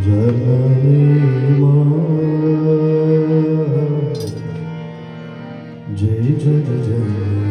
जननी मां जय जग जननी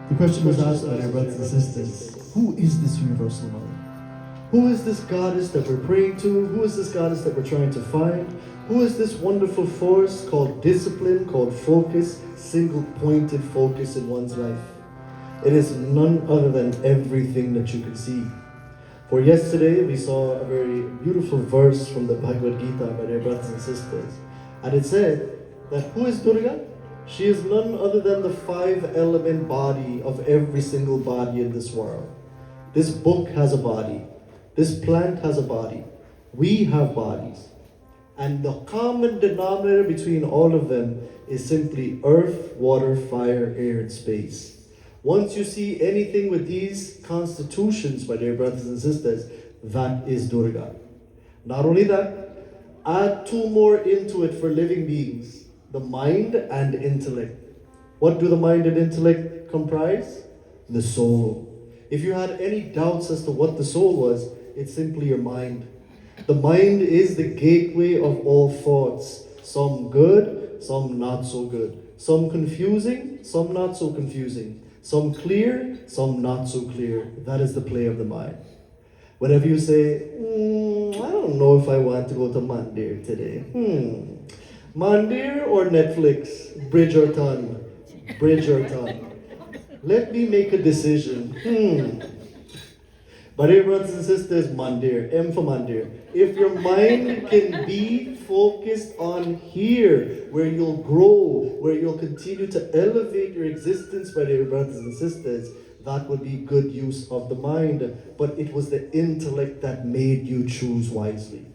The question was asked by our brothers and sisters, who is this universal mother? Who is this goddess that we're praying to? Who is this goddess that we're trying to find? Who is this wonderful force called discipline, called focus, single-pointed focus in one's life? It is none other than everything that you can see. For yesterday, we saw a very beautiful verse from the Bhagavad Gita by their brothers and sisters. And it said that who is Durga? She is none other than the 5-element body of every single body in this world. This book has a body. This plant has a body. We have bodies. And the common denominator between all of them is simply earth, water, fire, air, and space. Once you see anything with these constitutions, my dear brothers and sisters, that is Durga. Not only that, add 2 more into it for living beings. The mind and intellect. What do the mind and intellect comprise? The soul. If you had any doubts as to what the soul was, it's simply your mind. The mind is the gateway of all thoughts. Some good, some not so good. Some confusing, some not so confusing. Some clear, some not so clear. That is the play of the mind. Whenever you say, I don't know if I want to go to Mandir today. Mandir or Netflix? Bridgerton. Bridgerton. Let me make a decision. But dear brothers and sisters, mandir, M for mandir. If your mind can be focused on here, where you'll grow, where you'll continue to elevate your existence, my dear brothers and sisters, that would be good use of the mind. But it was the intellect that made you choose wisely.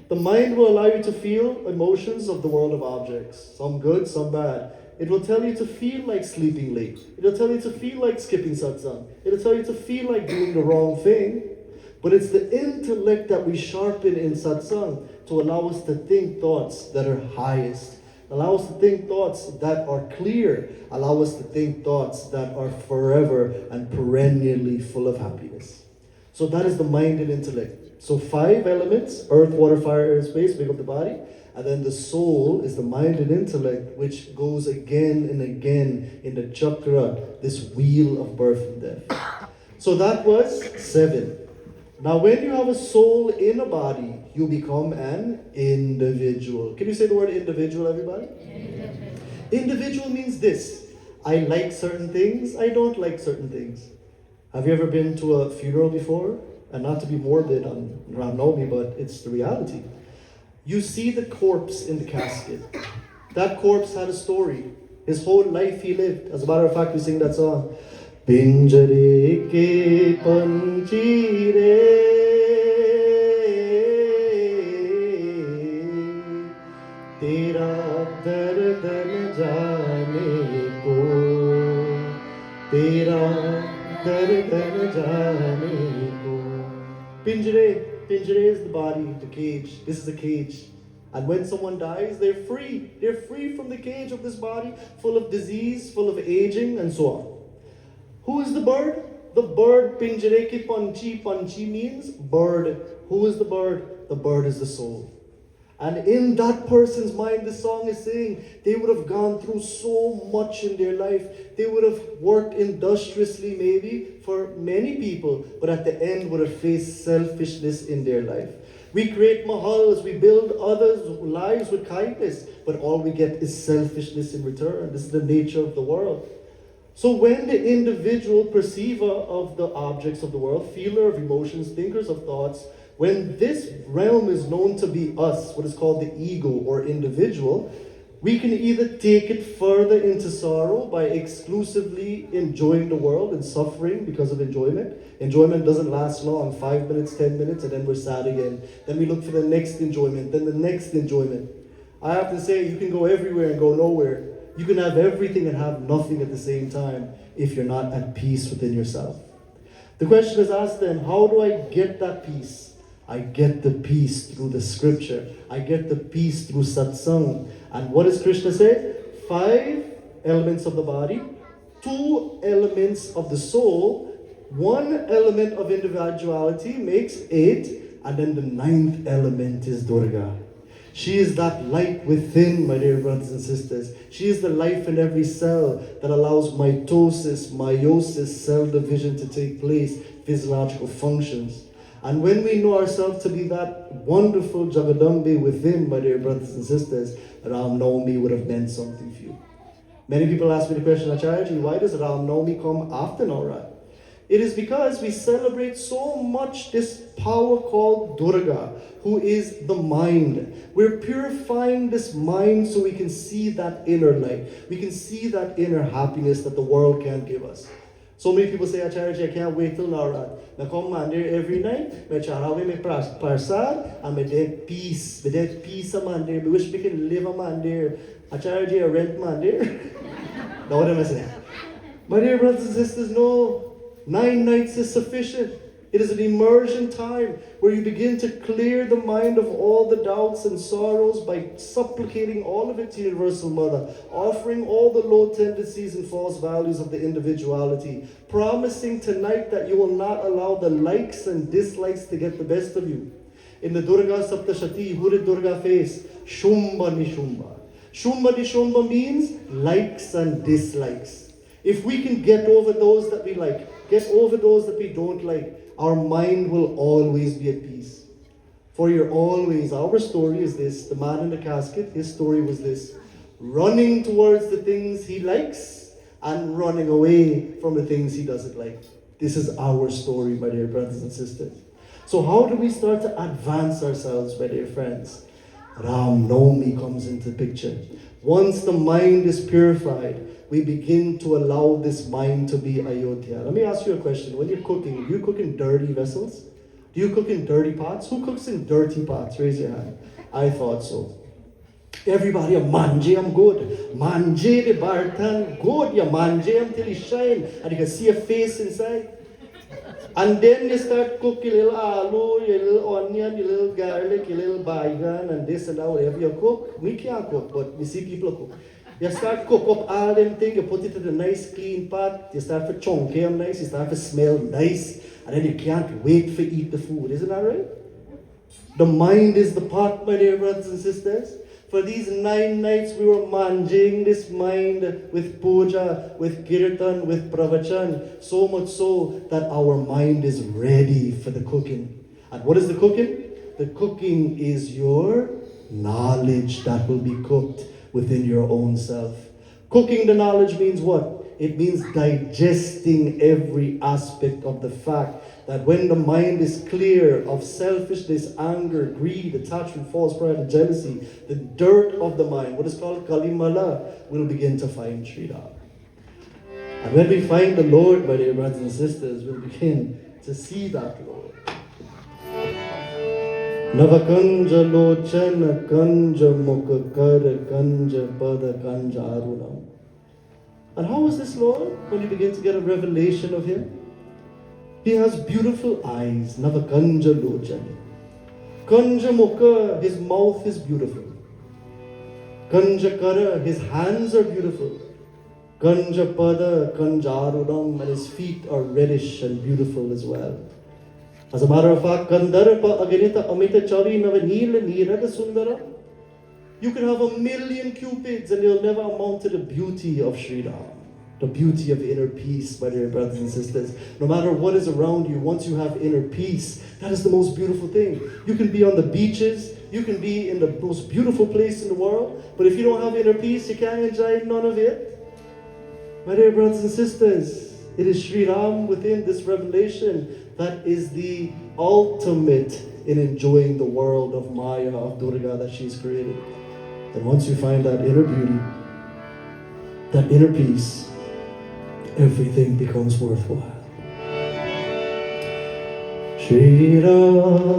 The mind will allow you to feel emotions of the world of objects, some good, some bad. It will tell you to feel like sleeping late. It'll tell you to feel like skipping satsang. It'll tell you to feel like doing the wrong thing. But it's the intellect that we sharpen in satsang to allow us to think thoughts that are highest. Allow us to think thoughts that are clear. Allow us to think thoughts that are forever and perennially full of happiness. So that is the mind and intellect. So 5 elements: earth, water, fire, air, and space make up the body. And then the soul is the mind and intellect, which goes again and again in the chakra, this wheel of birth and death. So that was 7. Now when you have a soul in a body, you become an individual. Can you say the word individual, everybody? Individual means this: I like certain things, I don't like certain things. Have you ever been to a funeral before? And not to be morbid on Ram Navami, but it's the reality. You see the corpse in the casket. That corpse had a story. His whole life he lived. As a matter of fact, we sing that song. Pinjare ke panchi re, tera dard n jaane ko, tera dard n jaane ko. Pinjare is the body, the cage. This is a cage. And when someone dies, they're free. They're free from the cage of this body, full of disease, full of aging, and so on. Who is the bird? The bird, pinjare ki panchi. Panchi means bird. Who is the bird? The bird is the soul. And in that person's mind, the song is saying, they would have gone through so much in their life. They would have worked industriously maybe for many people, but at the end would have faced selfishness in their life. We create mahals, we build others' lives with kindness, but all we get is selfishness in return. This is the nature of the world. So when the individual perceiver of the objects of the world, feeler of emotions, thinkers of thoughts, when this realm is known to be us, what is called the ego or individual, we can either take it further into sorrow by exclusively enjoying the world and suffering because of enjoyment. Enjoyment doesn't last long, 5 minutes, 10 minutes, and then we're sad again. Then we look for the next enjoyment, then the next enjoyment. I have to say, you can go everywhere and go nowhere. You can have everything and have nothing at the same time if you're not at peace within yourself. The question is asked then, how do I get that peace? I get the peace through the scripture. I get the peace through satsang. And what does Krishna say? 5 elements of the body, 2 elements of the soul, 1 element of individuality makes 8, and then the 9th element is Durga. She is that light within, my dear brothers and sisters. She is the life in every cell that allows mitosis, meiosis, cell division to take place, physiological functions. And when we know ourselves to be that wonderful Jagadambe within, my dear brothers and sisters, Ram Navami would have meant something for you. Many people ask me the question, Acharya, why does Ram Navami come after Navratri? It is because we celebrate so much this power called Durga, who is the mind. We're purifying this mind so we can see that inner light. We can see that inner happiness that the world can't give us. So many people say, Acharya, I can't wait till Navratri. I come mandir every night, I charawe me prasad, and I get peace. I get peace a mandir. I wish we can live a mandir. Acharya, I rent mandir. Now what am I saying? My dear brothers and sisters, no. 9 nights is sufficient. It is an immersion time where you begin to clear the mind of all the doubts and sorrows by supplicating all of it to Universal Mother, offering all the low tendencies and false values of the individuality, promising tonight that you will not allow the likes and dislikes to get the best of you. In the Durga Saptashati, who did Durga face? Shumba Nishumba. Shumba Nishumba means likes and dislikes. If we can get over those that we like, get over those that we don't like, our mind will always be at peace. For you're always, our story is this, the man in the casket, his story was this, running towards the things he likes and running away from the things he doesn't like. This is our story, my dear brothers and sisters. So how do we start to advance ourselves, my dear friends? Ram Navami comes into the picture. Once the mind is purified, we begin to allow this mind to be Ayodhya. Let me ask you a question. When you're cooking, do you cook in dirty vessels? Do you cook in dirty pots? Who cooks in dirty pots? Raise your hand. I thought so. Everybody, manje am good. Manje the bartan good. You manje am till it shine. And you can see a face inside. And then you start cooking your little aloo, your little onion, your little garlic, your little baigan, and this and that, whatever you cook. We can't cook, but we see people cook. You start cook up all them things, you put it in a nice clean pot, you start to chunk them nice, you start to smell nice, and then you can't wait for eat the food. Isn't that right? The mind is the pot, my dear brothers and sisters. For these 9 nights, we were managing this mind with puja, with kirtan, with pravachan, so much so that our mind is ready for the cooking. And what is the cooking? The cooking is your knowledge that will be cooked within your own self. Cooking the knowledge means what? It means digesting every aspect of the fact that when the mind is clear of selfishness, anger, greed, attachment, false pride, and jealousy, the dirt of the mind, what is called kalimala, will begin to find Sri Ram. And when we find the Lord, my dear brothers and sisters, we'll begin to see that Lord. Navakanja lochana kanja mukha kara kanja pada kanja arunam. And how is this Lord? When you begin to get a revelation of Him, He has beautiful eyes. Navakanja lochana. Kanja mukha, His mouth is beautiful. Kanja kara, His hands are beautiful. Kanja pada kanja arunam, and His feet are reddish and beautiful as well. As a matter of fact, Kandarpa Aganita Amita Chari Navanila Nirada Sundara. You can have 1,000,000 cupids and they'll never amount to the beauty of Sri Ram. The beauty of inner peace, my dear brothers and sisters. No matter what is around you, once you have inner peace, that is the most beautiful thing. You can be on the beaches, you can be in the most beautiful place in the world, but if you don't have inner peace, you can't enjoy none of it. My dear brothers and sisters, it is Sri Ram within this revelation that is the ultimate in enjoying the world of Maya, of Durga that she's created. And once you find that inner beauty, that inner peace, everything becomes worthwhile. Shri Ramachandra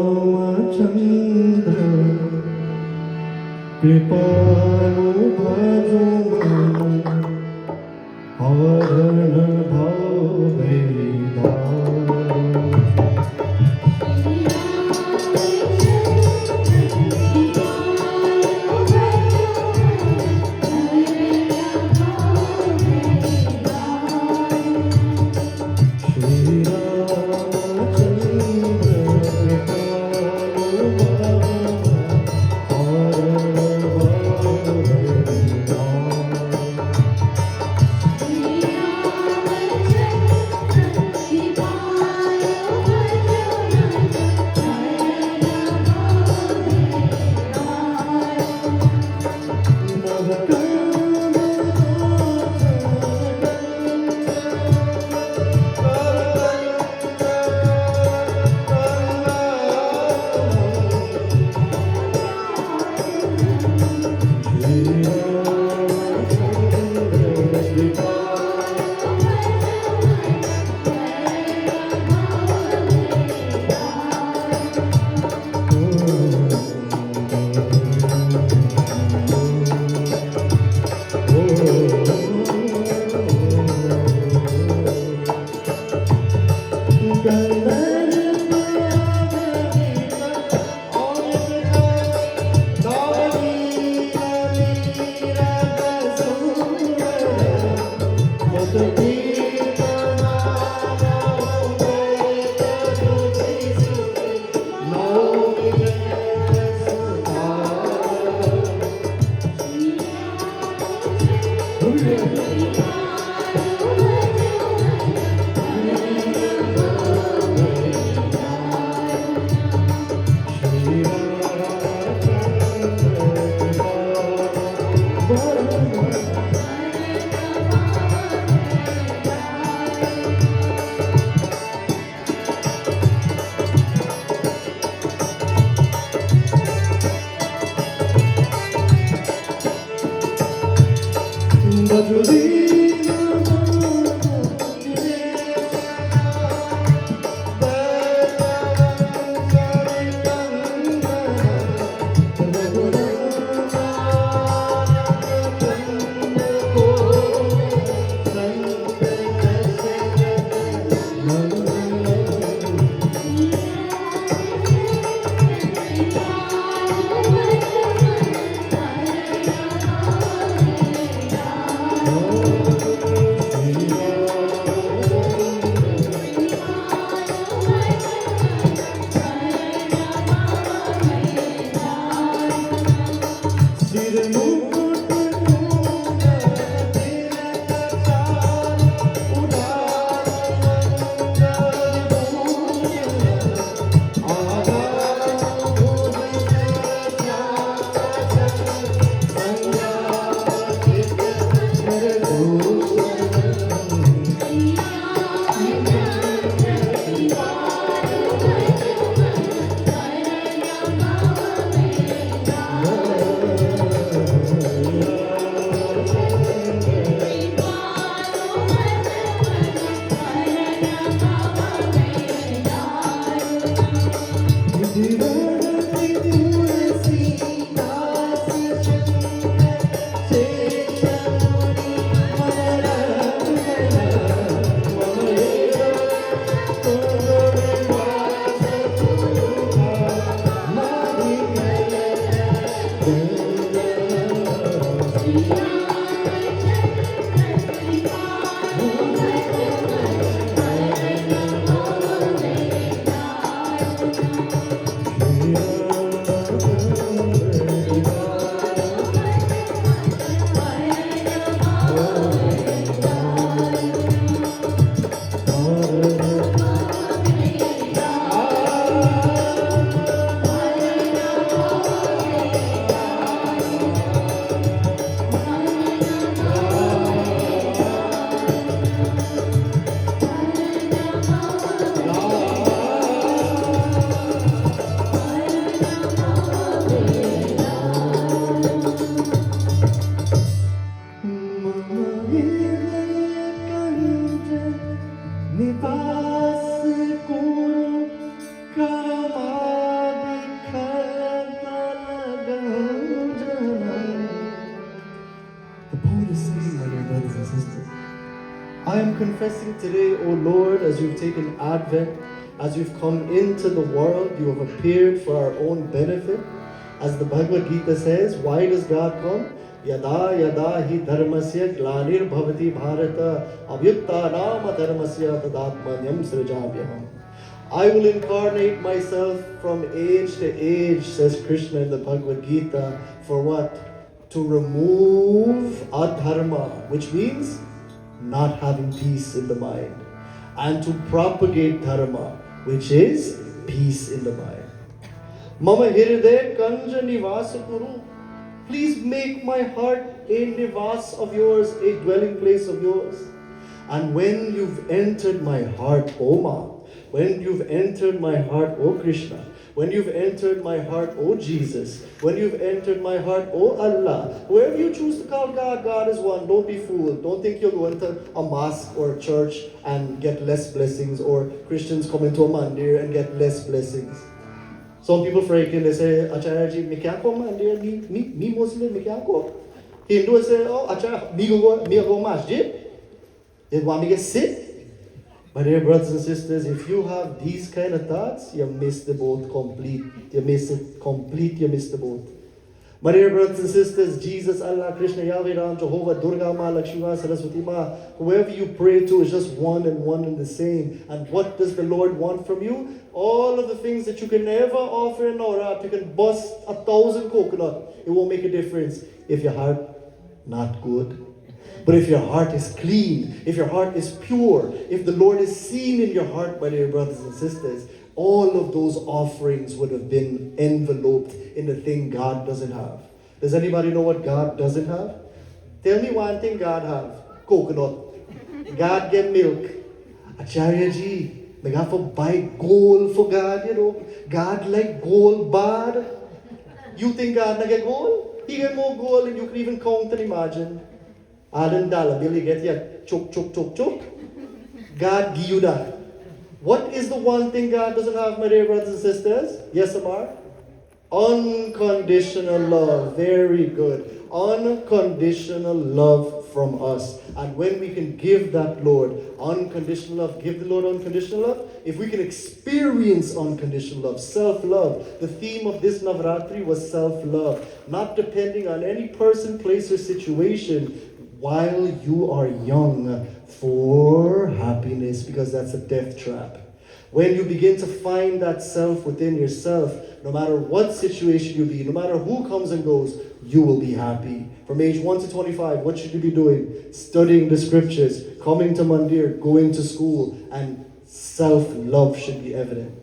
Kripalu Bhajumana Avarana Bhaveda. I am confessing today, O Lord, as you've taken Advent, as you've come into the world, you have appeared for our own benefit. As the Bhagavad Gita says, why does God come? Yada yada hi dharmasya glanir bhavati bharata avyukta nama dharmasya tadatmanyam srijamyaham. I will incarnate myself from age to age, says Krishna in the Bhagavad Gita, for what? To remove adharma, which means not having peace in the mind, and to propagate dharma, which is peace in the mind. Mama hirde kanja nivasa kuru. Please make my heart a nivas of yours, a dwelling place of yours. And when you've entered my heart, O Ma, when you've entered my heart, O Krishna, when you've entered my heart, O Jesus, when you've entered my heart, O Allah, whoever you choose to call God, God is one. Don't be fooled. Don't think you'll go into a mosque or a church and get less blessings, or Christians come into a mandir and get less blessings. Some people frighten, they say, Acharya ji, me kya ko mandir, me Muslim, me kya ko? Hindu say, oh, Acharya, me go masjid. They want me to get sick. My dear brothers and sisters, if you have these kind of thoughts, you miss the boat complete. You miss it complete, you miss the boat. My dear brothers and sisters, Jesus, Allah, Krishna, Yahweh, Ram, Jehovah, Durga Ma, Lakshmi Ma, Saraswati Ma, whoever you pray to is just one and the same. And what does the Lord want from you? All of the things that you can never offer in Naurat, you can bust 1,000 coconut. It won't make a difference if your heart not good. But if your heart is clean, if your heart is pure, if the Lord is seen in your heart, my dear brothers and sisters, all of those offerings would have been enveloped in the thing God doesn't have. Does anybody know what God doesn't have? Tell me one thing God have. Coconut. God get milk. Acharya ji, I have to buy gold for God, you know. God like gold bad. You think God not get gold? He get more gold than you can even count and imagine. Alan dollar bill, you get your choke. God give you that. What is the one thing God doesn't have, my dear brothers and sisters? Yes, Amar? Unconditional love. Very good. Unconditional love from us. And when we can give that Lord unconditional love, give the Lord unconditional love, if we can experience unconditional love, self-love. The theme of this Navratri was self-love. Not depending on any person, place, or situation while you are young for happiness, because that's a death trap. When you begin to find that self within yourself, no matter what situation you be, no matter who comes and goes, you will be happy. From age 1 to 25, what should you be doing? Studying the scriptures, coming to Mandir, going to school, and self-love should be evident.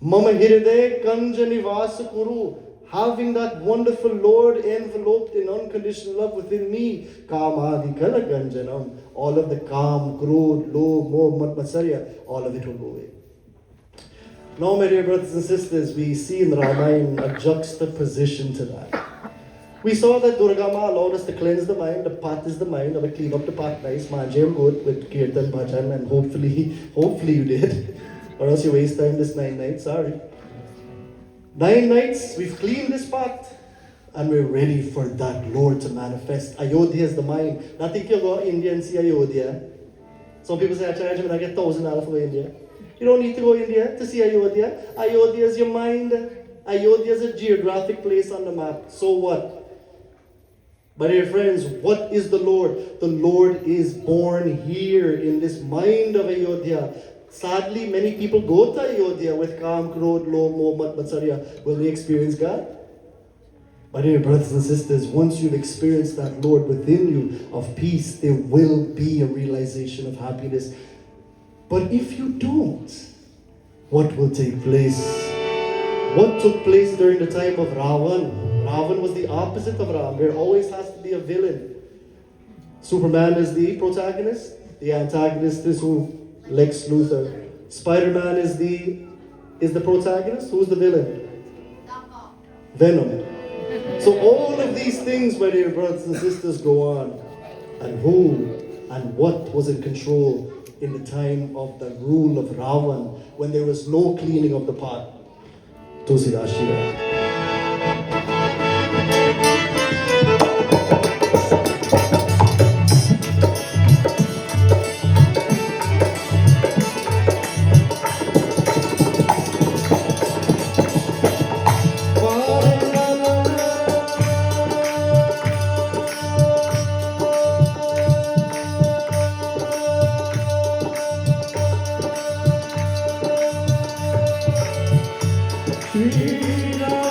Mama Hirade Kanja Nivasa Kuru. Having that wonderful Lord enveloped in unconditional love within me. Kamadi Kalaganjanam. All of the calm, krodh, lobh, moh, matsarya, all of it will go away. Now, my dear brothers and sisters, we see in Ramayana a juxtaposition to that. We saw that Durga Ma allowed us to cleanse the mind. The path is the mind. We clean up the path nice. Manjam good with Kirtan, Bhajan, and hopefully you did. Or else you waste time this 9 nights, sorry. 9 nights, we've cleaned this path. And we're ready for that Lord to manifest. Ayodhya is the mind. Not think you'll go to India and see Ayodhya. Some people say, Acharya, I get $1,000 for India. You don't need to go to India to see Ayodhya. Ayodhya is your mind. Ayodhya is a geographic place on the map. So what? But dear friends, what is the Lord? The Lord is born here in this mind of Ayodhya. Sadly, many people go to Ayodhya with Kam, Krodh, Lobh, Moh, Matsarya. Will they experience God? My dear brothers and sisters, once you've experienced that Lord within you of peace, there will be a realization of happiness. But if you don't, what will take place? What took place during the time of Ravan? Ravan was the opposite of Ram. There always has to be a villain. Superman is the protagonist. The antagonist is who? Lex Luthor. Spider-Man is the protagonist. Who's the villain? Venom. So all of these things, my dear brothers and sisters, go on. And who and what was in control in the time of the rule of Ravan, when there was no cleaning of the pot? Tulsidas Shira. Ji-Navraatri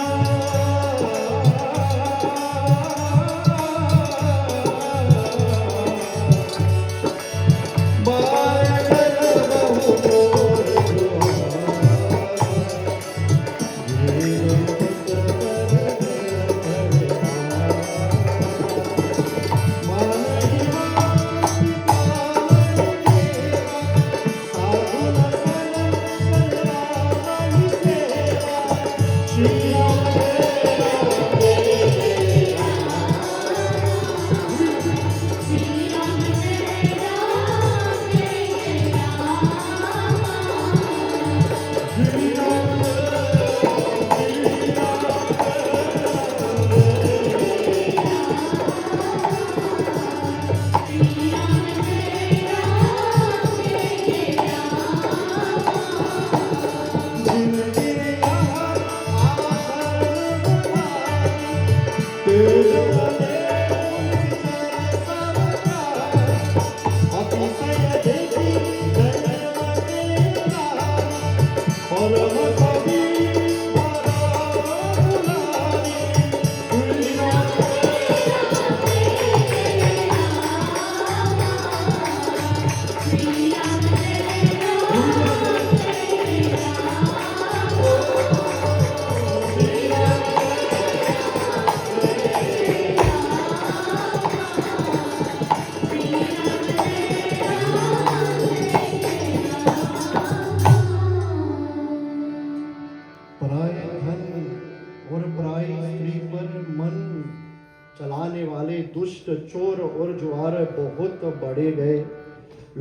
वाले दुष्ट चोर और जुआर बहुत बढ़े गए।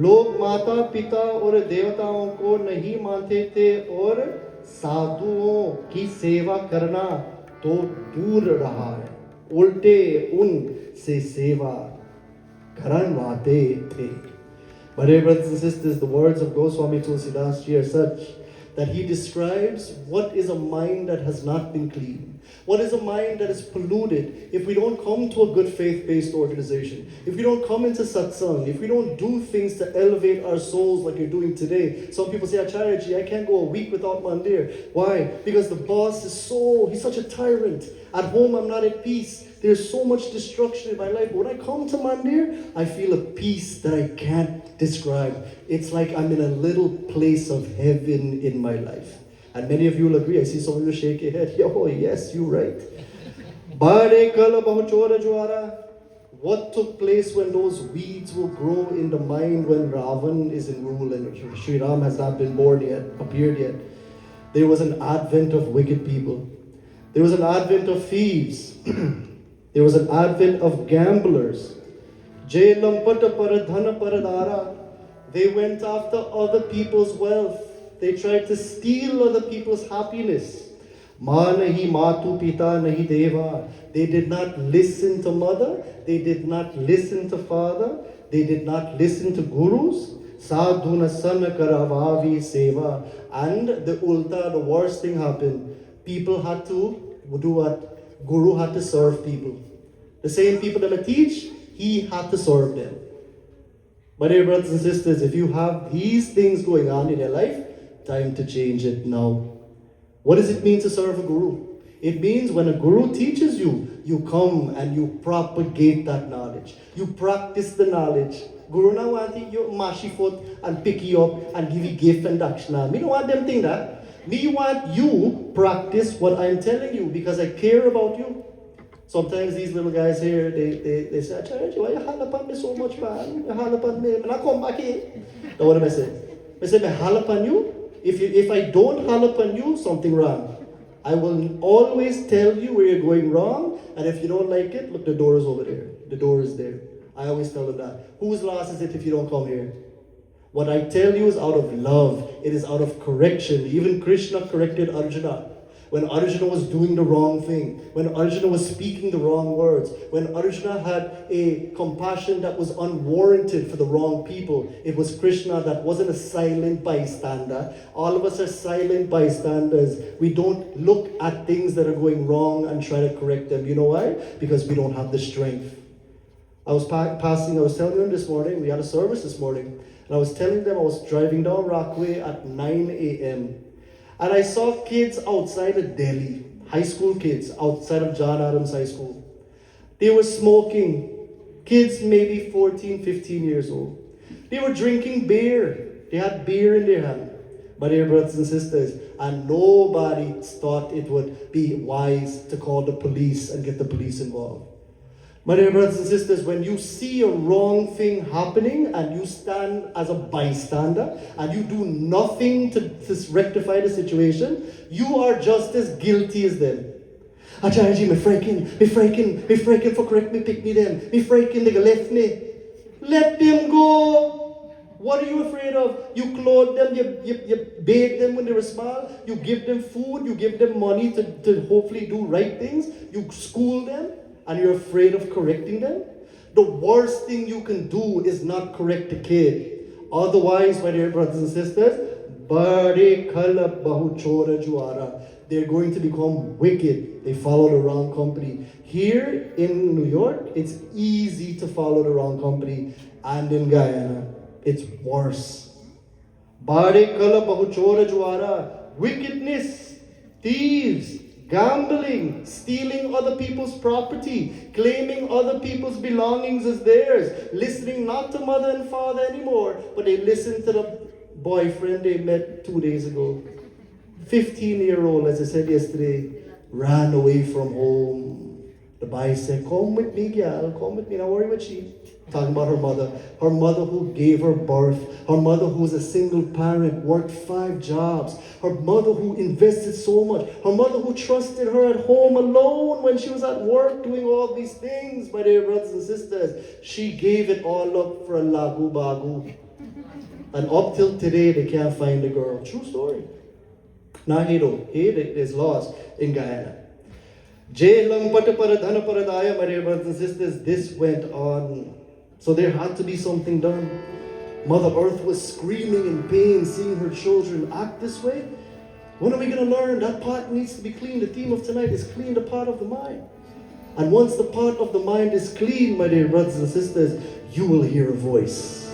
लोग माता पिता और देवताओं को नहीं मानते थे और साधुओं की सेवा करना तो दूर रहा है, उल्टे उन से सेवा करवाते थे। My dear brothers and sisters, the words of Goswami Tulsidas Ji are such that he describes what is a mind that has not been clean, what is a mind that is polluted if we don't come to a good faith-based organization, if we don't come into satsang, if we don't do things to elevate our souls like you're doing today. Some people say, Acharya Ji, I can't go a week without mandir. Why? Because the boss is he's such a tyrant. At home, I'm not at peace. There's so much destruction in my life. But when I come to mandir, I feel a peace that I can't describe. It's like I'm in a little place of heaven in my life. And many of you will agree. I see some of you shake your head. Oh, yes, you're right. What took place when those weeds will grow in the mind when Ravan is in rule and Sri Ram has not been born yet, appeared yet? There was an advent of wicked people. There was an advent of thieves. There was an advent of gamblers. They went after other people's wealth. They tried to steal other people's happiness. Ma nahi matu pita nahi deva. They did not listen to mother. They did not listen to father. They did not listen to gurus. Sadhuna sana karavavi seva. And the ulta, the worst thing happened. People had to do what? Guru had to serve people. The same people that teach, he had to serve them. My dear brothers and sisters, if you have these things going on in your life, time to change it now. What does it mean to serve a guru? It means when a guru teaches you, you come and you propagate that knowledge. You practice the knowledge. Guru na want you mashi foot and pick you up and give you gift and dakshana. Me don't want them thing that. Me want you practice what I'm telling you because I care about you. Sometimes these little guys here, they say, Acharya, why you halapan me so much, man? You halapan me. And I come back here. Now what am I saying? I say, I halapan you. If I don't halapan you, something wrong. I will always tell you where you're going wrong. And if you don't like it, look, the door is over there. The door is there. I always tell them that. Whose loss is it if you don't come here? What I tell you is out of love. It is out of correction. Even Krishna corrected Arjuna. When Arjuna was doing the wrong thing, when Arjuna was speaking the wrong words, when Arjuna had a compassion that was unwarranted for the wrong people, it was Krishna that wasn't a silent bystander. All of us are silent bystanders. We don't look at things that are going wrong and try to correct them. You know why? Because we don't have the strength. I was telling them this morning, we had a service this morning, and I was telling them I was driving down Rockaway at 9 a.m. And I saw kids outside of Delhi, high school kids outside of John Adams High School. They were smoking, kids maybe 14, 15 years old. They were drinking beer. They had beer in their hand. My dear brothers and sisters, and nobody thought it would be wise to call the police and get the police involved. My dear brothers and sisters, when you see a wrong thing happening and you stand as a bystander and you do nothing to rectify the situation, you are just as guilty as them. Acharya Ji, me frightened for correct me, pick me them. Me frightened, they left me. Let them go. What are you afraid of? You clothe them, you bathe them when they were small, you give them food, you give them money to hopefully do right things, you school them. And you're afraid of correcting them? The worst thing you can do is not correct a kid. Otherwise, my dear brothers and sisters, they're going to become wicked. They follow the wrong company. Here in New York, it's easy to follow the wrong company. And in Guyana, it's worse. Wickedness, thieves, gambling, stealing other people's property, claiming other people's belongings as theirs, listening not to mother and father anymore, but they listen to the boyfriend they met 2 days ago. 15-year-old, as I said yesterday, ran away from home. The The Bible said, come with me, gal, come with me, don't worry about she. Talking about her mother. Her mother who gave her birth. Her mother who was a single parent, worked 5 jobs. Her mother who invested so much. Her mother who trusted her at home alone when she was at work doing all these things, my dear brothers and sisters. She gave it all up for a lagu bagu. And up till today, they can't find the girl. True story. Not hero. Hate is lost in Guyana. Jay lang pataparadhana paradaya, my dear brothers and sisters, this went on. So there had to be something done. Mother Earth was screaming in pain, seeing her children act this way. When are we going to learn? That pot needs to be clean. The theme of tonight is clean the pot of the mind. And once the pot of the mind is clean, my dear brothers and sisters, you will hear a voice.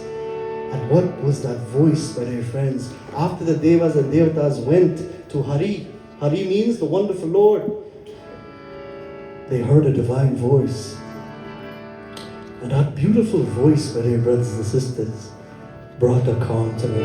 And what was that voice, my dear friends? After the Devas and Devatas went to Hari, Hari means the wonderful Lord, they heard a divine voice. And that beautiful voice, my dear brothers and sisters, brought a calm to me.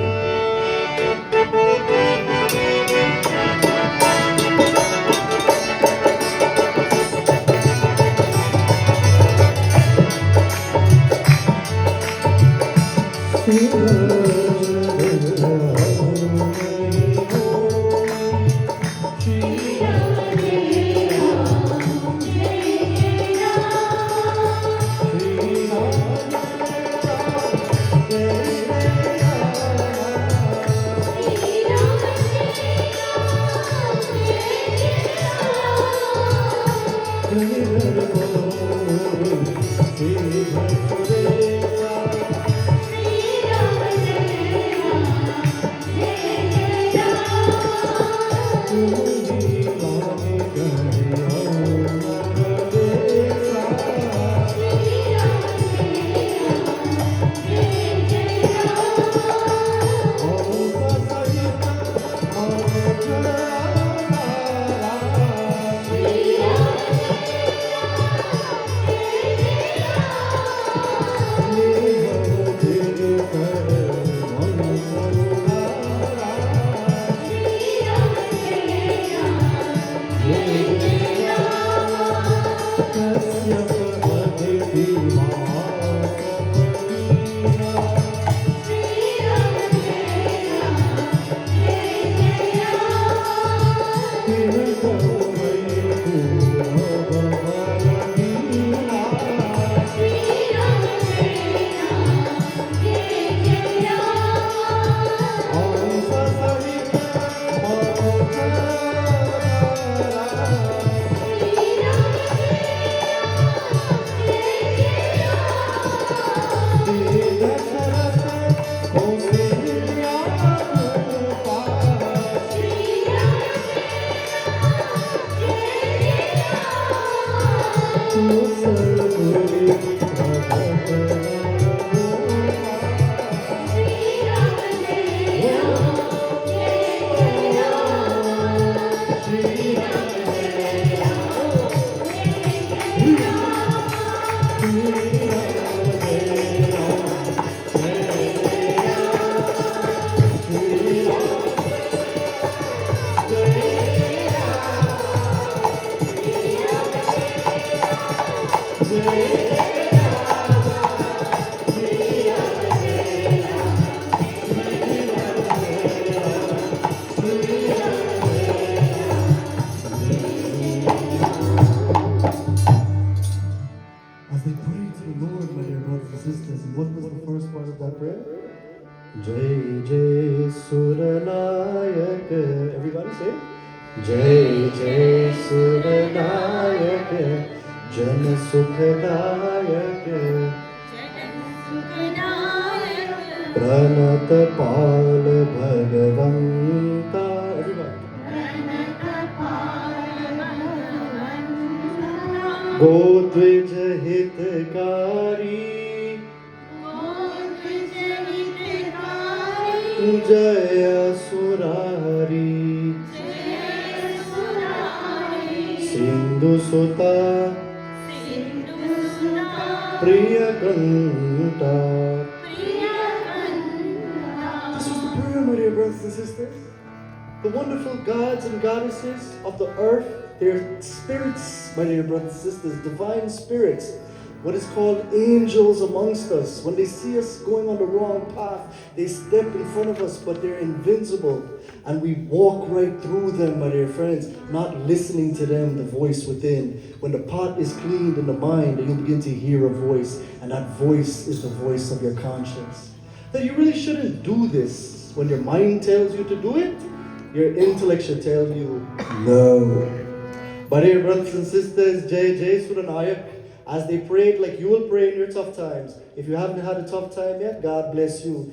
Jai Jai Suranayak. Everybody say Jai Jai Suranayak, Jana Sukhadayak, Pranat Pal Bhagavanta. Everybody. Godvij Hitkari, Jaya Surari, Sindhu Suta, Priya Kanta. This was the prayer, my dear brothers and sisters. The wonderful gods and goddesses of the earth, their spirits my dear brothers and sisters, divine spirits, what is called angels amongst us. When they see us going on the wrong path, they step in front of us, but they're invincible. And we walk right through them, my dear friends, not listening to them, the voice within. When the pot is cleaned in the mind, you'll begin to hear a voice, and that voice is the voice of your conscience. That you really shouldn't do this. When your mind tells you to do it, your intellect should tell you no. But dear brothers and sisters, Jai Suranayak, as they prayed like you will pray in your tough times. If you haven't had a tough time yet, God bless you.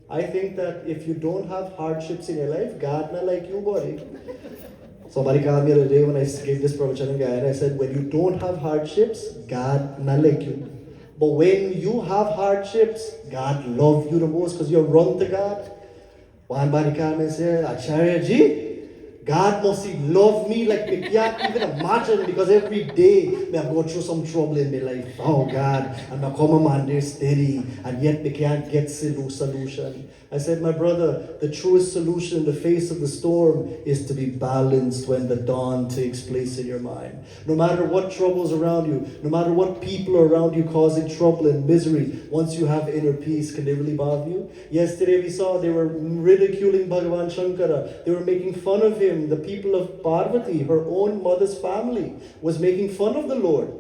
I think that if you don't have hardships in your life, God not like you, buddy. Somebody called me the other day when I gave this pravachan guy, and I said, when you don't have hardships, God not like you. But when you have hardships, God love you the most because you're run to God. One body came and said, Acharya Ji, God must love me like we can't even imagine, because every day I go through some trouble in my life. Oh God, and I come man there steady, and yet we can't get solution. I said, my brother, the truest solution in the face of the storm is to be balanced when the dawn takes place in your mind. No matter what troubles around you, no matter what people are around you causing trouble and misery, once you have inner peace, can they really bother you? Yesterday we saw they were ridiculing Bhagavan Shankara. They were making fun of him. The people of Parvati, her own mother's family, was making fun of the Lord.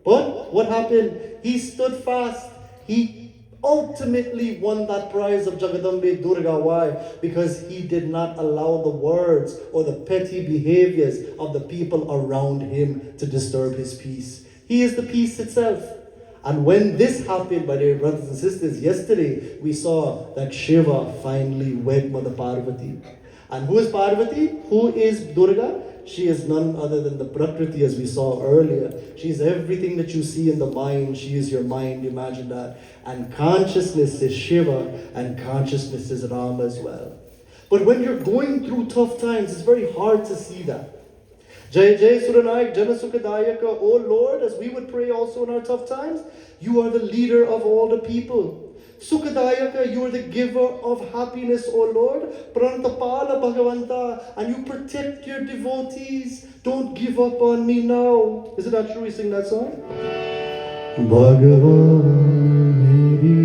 But what happened? He stood fast. He ultimately won that prize of Jagadambe Durga. Why? Because he did not allow the words or the petty behaviors of the people around him to disturb his peace. He is the peace itself. And when this happened, my dear brothers and sisters, yesterday we saw that Shiva finally wed Mother Parvati. And who is Parvati? Who is Durga? She is none other than the Prakriti, as we saw earlier. She is everything that you see in the mind. She is your mind, imagine that. And consciousness is Shiva, and consciousness is Rama as well. But when you're going through tough times, it's very hard to see that. Jai Suranayak Janasukadayaka, O Lord, as we would pray also in our tough times, you are the leader of all the people. Sukadayaka, you are the giver of happiness, O Lord. Prantapala Bhagavanta, and you protect your devotees. Don't give up on me now. Is it not true we sing that song? Bhagavan meri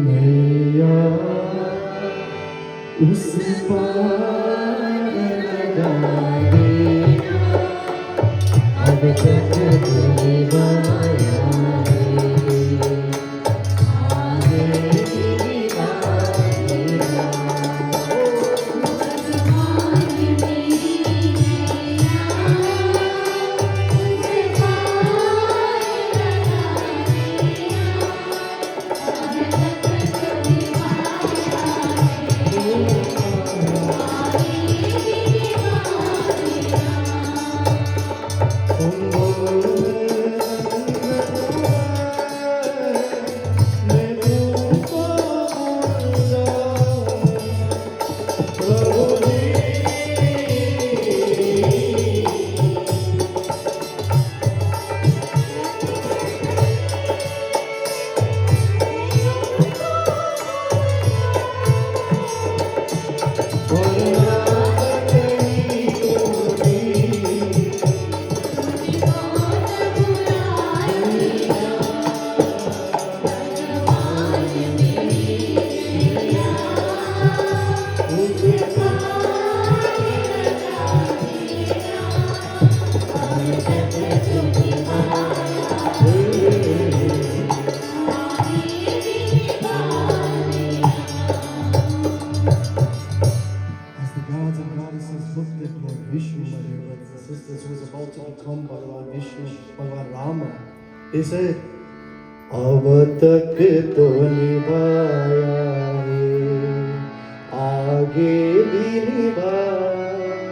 maiya us paar laga dena ab tak divaya They said, "Ab tak to nibhaya hai, aage bhi nibhayena."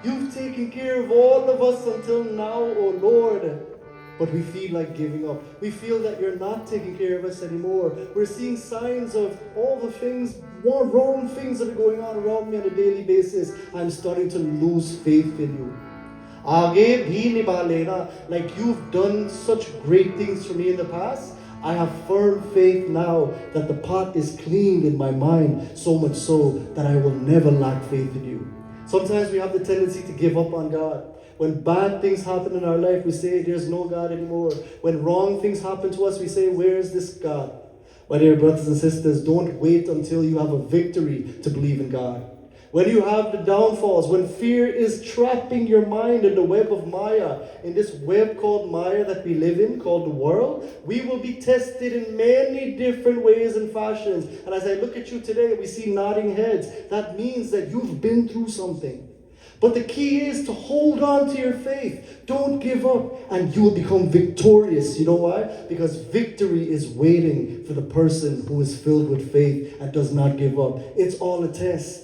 You've taken care of all of us until now, O Lord. But we feel like giving up. We feel that you're not taking care of us anymore. We're seeing signs of all the things, more wrong things that are going on around me on a daily basis. I'm starting to lose faith in you. Aage bhi nibha lena, like you've done such great things for me in the past. I have firm faith now that the pot is cleaned in my mind, so much so that I will never lack faith in you. Sometimes we have the tendency to give up on God. When bad things happen in our life, we say there's no God anymore. When wrong things happen to us, we say, where is this God? My dear brothers and sisters, don't wait until you have a victory to believe in God. When you have the downfalls, when fear is trapping your mind in the web of Maya, in this web called Maya that we live in, called the world, we will be tested in many different ways and fashions. And as I look at you today, we see nodding heads. That means that you've been through something. But the key is to hold on to your faith. Don't give up, and you will become victorious. You know why? Because victory is waiting for the person who is filled with faith and does not give up. It's all a test.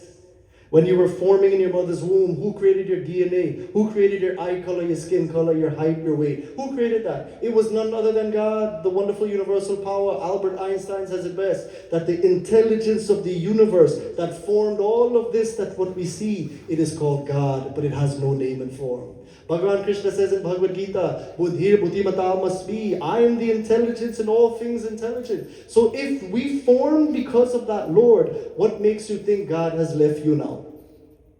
When you were forming in your mother's womb, who created your DNA? Who created your eye color, your skin color, your height, your weight? Who created that? It was none other than God, the wonderful universal power. Albert Einstein says it best, that the intelligence of the universe that formed all of this, that what we see, it is called God, but it has no name and form. Bhagavan Krishna says in Bhagavad Gita, Buddhir Buddhimata must be. I am the intelligence in all things intelligent. So if we form because of that Lord, what makes you think God has left you now?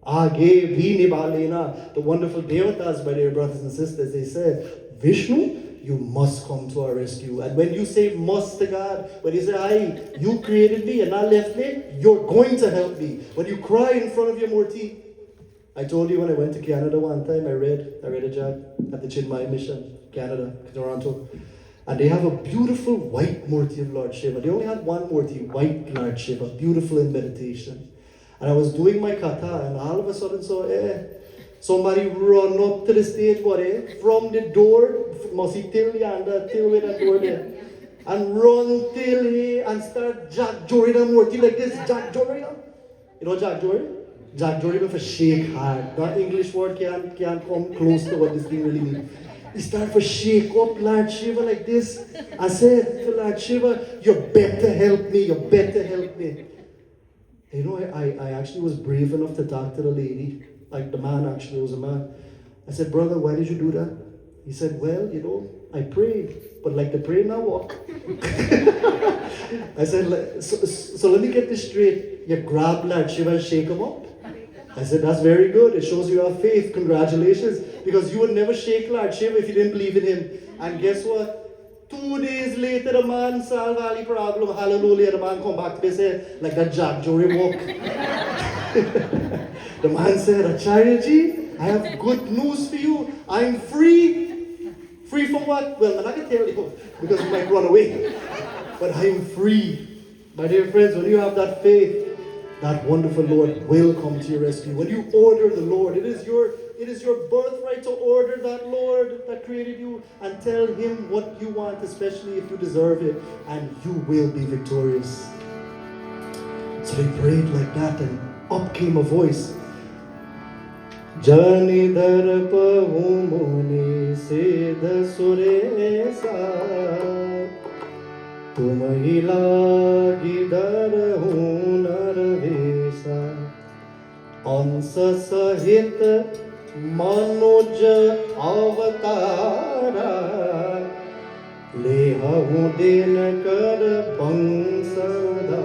Aage bhi nibalena. The wonderful devatas, my dear brothers and sisters, they said, Vishnu, you must come to our rescue. And when you say must to God, when you say, Aye, you created me and not left me, you're going to help me. When you cry in front of your Murti, I told you when I went to Canada one time, I read a jog at the Chinmay Mission, Canada, Toronto. And they have a beautiful white Murti of Lord Shiva. They only had one Murti, white Lord Shiva, beautiful in meditation. And I was doing my katha, and all of a sudden, somebody run up to the stage, from the door, till with that door there, and run till here and start Jack Jory the Murti like this, Jack Jory. You know Jack Jory? Jack Jory with a shake hard. That English word can't come close to what this thing really means. He started to shake up Lord Shiva like this. I said to Lord Shiva, you better help me, you better help me. You know, I actually was brave enough to talk to the lady. Like the man actually was a man. I said, brother, why did you do that? He said, well, you know, I prayed. But like the pray now walk. I said, so let me get this straight. You grab Lord Shiva and shake him up? I said, that's very good. It shows you have faith. Congratulations. Because you would never shake Lord Shiva if you didn't believe in him. And guess what? 2 days later, the man solved all the problem. Hallelujah. The man come back to me and say, like that Jack Jory walk. The man said, Acharya Ji, I have good news for you. I'm free. Free from what? Well, I'm not going to tell you because you might run away. But I'm free. My dear friends, when you have that faith, that wonderful Lord will come to your rescue. When you order the Lord, it is your birthright to order that Lord that created you and tell him what you want, especially if you deserve it, and you will be victorious. So they prayed like that, and up came a voice. Jani darpa humuni seda suresa Tumahila gidar hunar vesa Ansa sahit manuj avatara Leha hudin kar bangsadara.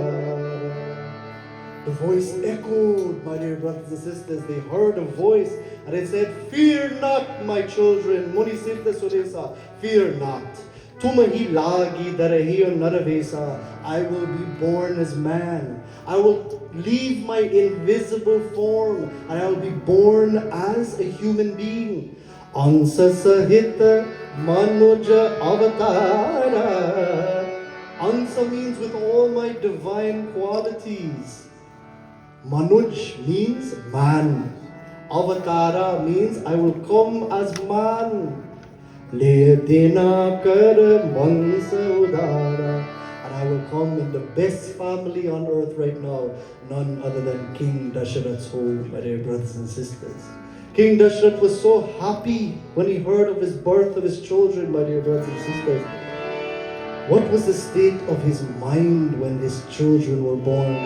The voice echoed, my dear brothers and sisters. They heard a voice and it said, fear not, my children. Muni Siddha Suresa, fear not. Tumahi lagi darahi naravesa. I will be born as man. I will leave my invisible form and I will be born as a human being. Ansa sahita manuja avatara. Ansa means with all my divine qualities. Manuj means man. Avatara means I will come as man. Le dina kar mansa udara. And I will come in the best family on earth right now. None other than King Dasharath's home, my dear brothers and sisters. King Dasharath was so happy when he heard of his birth of his children, my dear brothers and sisters. What was the state of his mind when his children were born?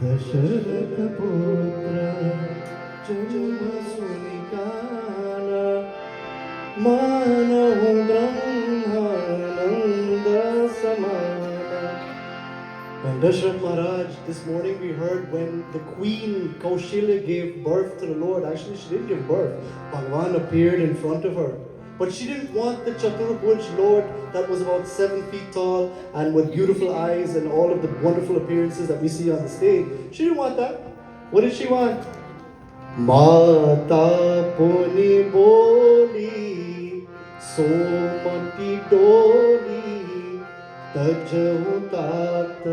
Dasharath पुत्र जन्म सुनिकान मानव ब्रह्मानंद समान. When Dasharath Maharaj, this morning we heard when the queen Kaushalya gave birth to the Lord. Actually, she didn't give birth. Bhagavan appeared in front of her. But she didn't want the Chaturbhuj Lord that was about 7 feet tall and with beautiful eyes and all of the wonderful appearances that we see on the stage. She didn't want that. What did she want? Mata puni boli, somati doli, tajahu tat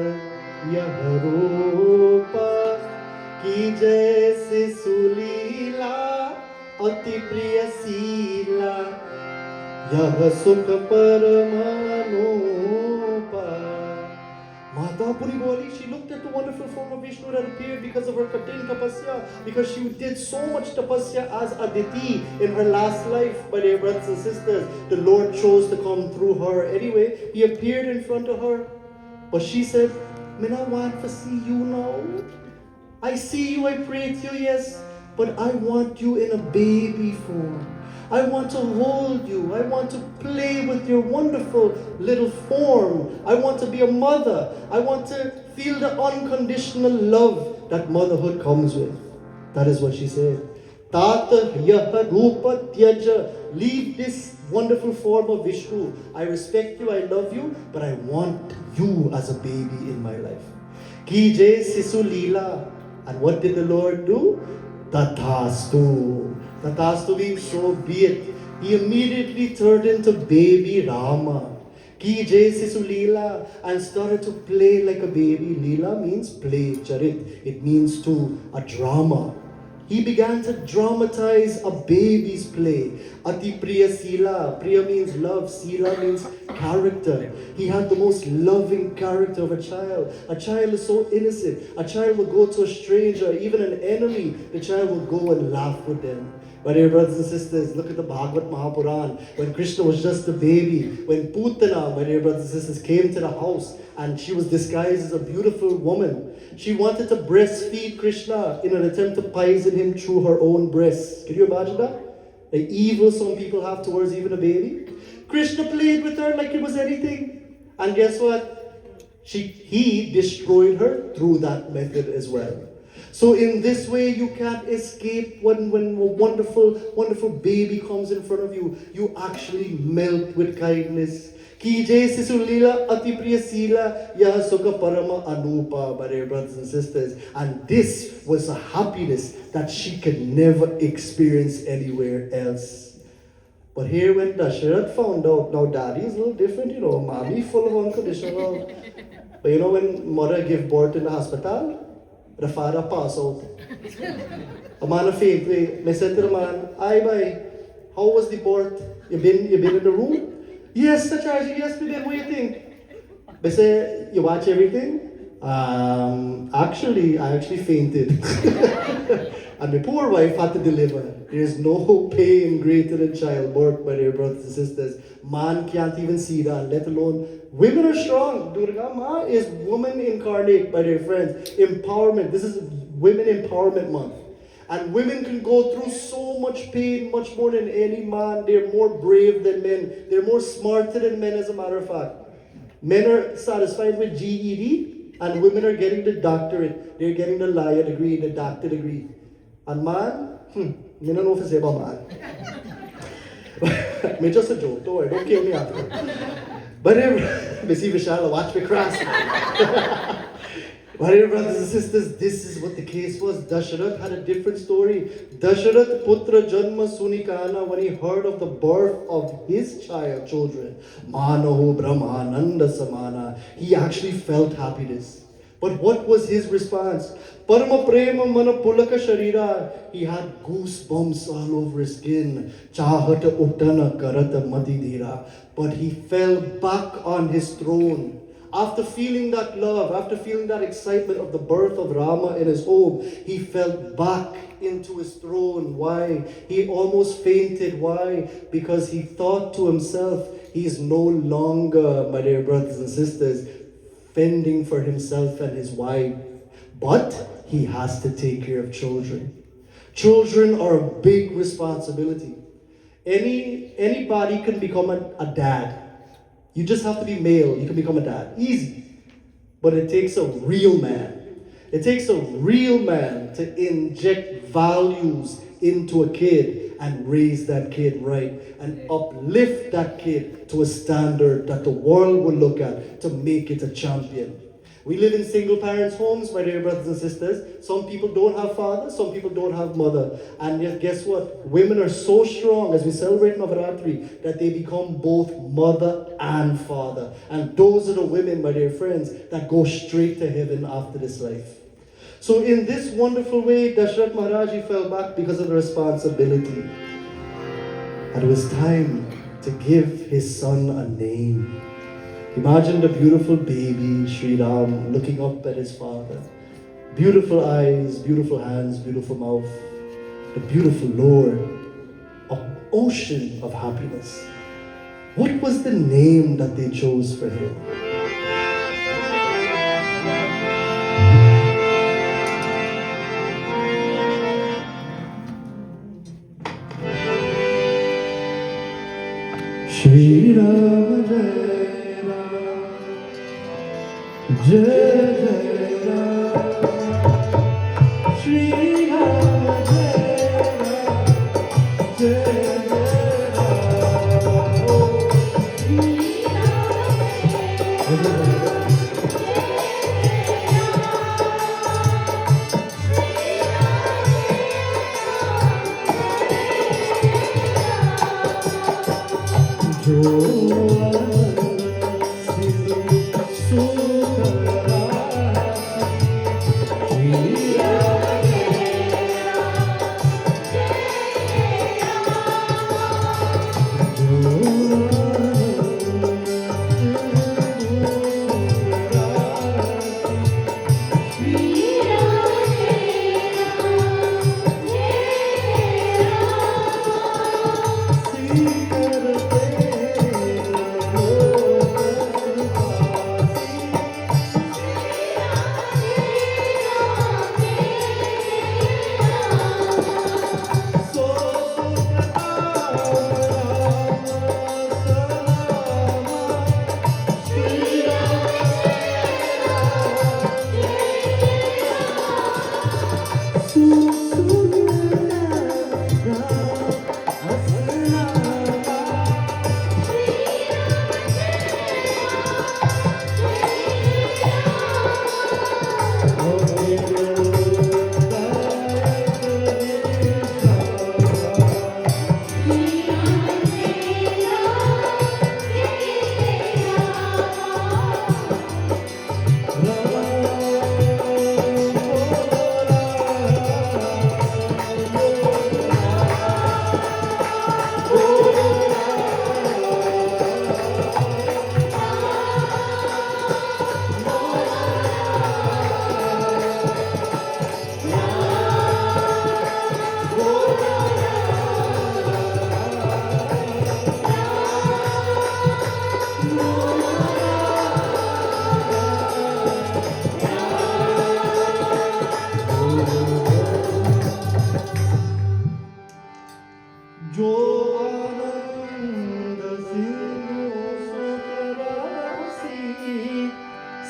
yaharupa, ki jaise sulila, ati priya sila. Yah sukh paramanupa. Madhapuri Boli, she looked at the wonderful form of Vishnu that appeared because of her Katin Tapasya, because she did so much Tapasya as Aditi in her last life. My dear brothers and sisters, the Lord chose to come through her. Anyway, he appeared in front of her, but she said, "Mina want to see you now. I see you, I pray to you, yes, but I want you in a baby form. I want to hold you. I want to play with your wonderful little form. I want to be a mother. I want to feel the unconditional love that motherhood comes with." That is what she said. Tata yaha rupa tyaja. Leave this wonderful form of Vishnu. I respect you, I love you, but I want you as a baby in my life. Ki jai sisu leela. And what did the Lord do? Tathastu. Tathastu means so be it. He immediately turned into baby Rama. Ki jai sisu leela, and started to play like a baby. Leela means play, charit. It means to a drama. He began to dramatize a baby's play. Ati priya sila. Priya means love. Sila means character. He had the most loving character of a child. A child is so innocent. A child will go to a stranger, even an enemy. The child will go and laugh with them. My dear brothers and sisters, look at the Bhagavad Mahapuran. When Krishna was just a baby, when Putana, my dear brothers and sisters, came to the house and she was disguised as a beautiful woman, she wanted to breastfeed Krishna in an attempt to poison him through her own breasts. Can you imagine that? The evil some people have towards even a baby. Krishna played with her like it was anything. And guess what? He destroyed her through that method as well. So in this way, you can't escape when a wonderful, wonderful baby comes in front of you. You actually melt with kindness. Ki jai sisu leela ati priya sila yaha sukha parama anupa, my dear brothers and sisters. And this was a happiness that she could never experience anywhere else. But here when Dasharath found out, now daddy is a little different, you know, mommy full of unconditional. But you know when mother give birth in the hospital, the father pass out. A man of faith, I said to the man, "Aye, bye, how was the birth? You been in the room? Yes, Acharya, yes, but then what do you think? They say, you watch everything? Actually, I actually fainted. And my poor wife had to deliver. There's no pain greater than childbirth, my dear brothers and sisters. Man can't even see that, let alone women are strong. Durga Ma is woman incarnate, my dear friends. Empowerment. This is Women Empowerment Month. And women can go through so much pain, much more than any man. They're more brave than men. They're more smarter than men, as a matter of fact. Men are satisfied with GED, and women are getting the doctorate. They're getting the lawyer degree, the doctor degree. And man, I don't know if it's about man. Me just a joke, don't worry, don't kill me after. But me see Vishal, watch me cross. My dear brothers and sisters, this is what the case was. Dasharath had a different story. Dasharath Putra Janma Sunikana, when he heard of the birth of his children, Manaho Brahmananda Samana, he actually felt happiness. But what was his response? Parama Prema Mana Pulaka Sharira. He had goosebumps all over his skin. Chahata Uttana Karata Matidira. But he fell back on his throne. After feeling that love, after feeling that excitement of the birth of Rama in his home, he fell back into his throne. Why? He almost fainted. Why? Because he thought to himself, he is no longer, my dear brothers and sisters, fending for himself and his wife. But he has to take care of children. Children are a big responsibility. Anybody can become a dad. You just have to be male, you can become a dad. Easy. But it takes a real man. It takes a real man to inject values into a kid and raise that kid right and uplift that kid to a standard that the world will look at to make it a champion. We live in single parents' homes, my dear brothers and sisters. Some people don't have father, some people don't have mother. And yet, guess what? Women are so strong as we celebrate Navratri that they become both mother and father. And those are the women, my dear friends, that go straight to heaven after this life. So in this wonderful way, Dashrath Maharaji fell back because of the responsibility. And it was time to give his son a name. Imagine the beautiful baby, Sri Ram, looking up at his father. Beautiful eyes, beautiful hands, beautiful mouth. The beautiful Lord, an ocean of happiness. What was the name that they chose for him? Shri Ram Jai Ram, Jai Jai Ram. Shri Ram Jai Ram, Jai Jai Ram. Shri Ram Jai Ram.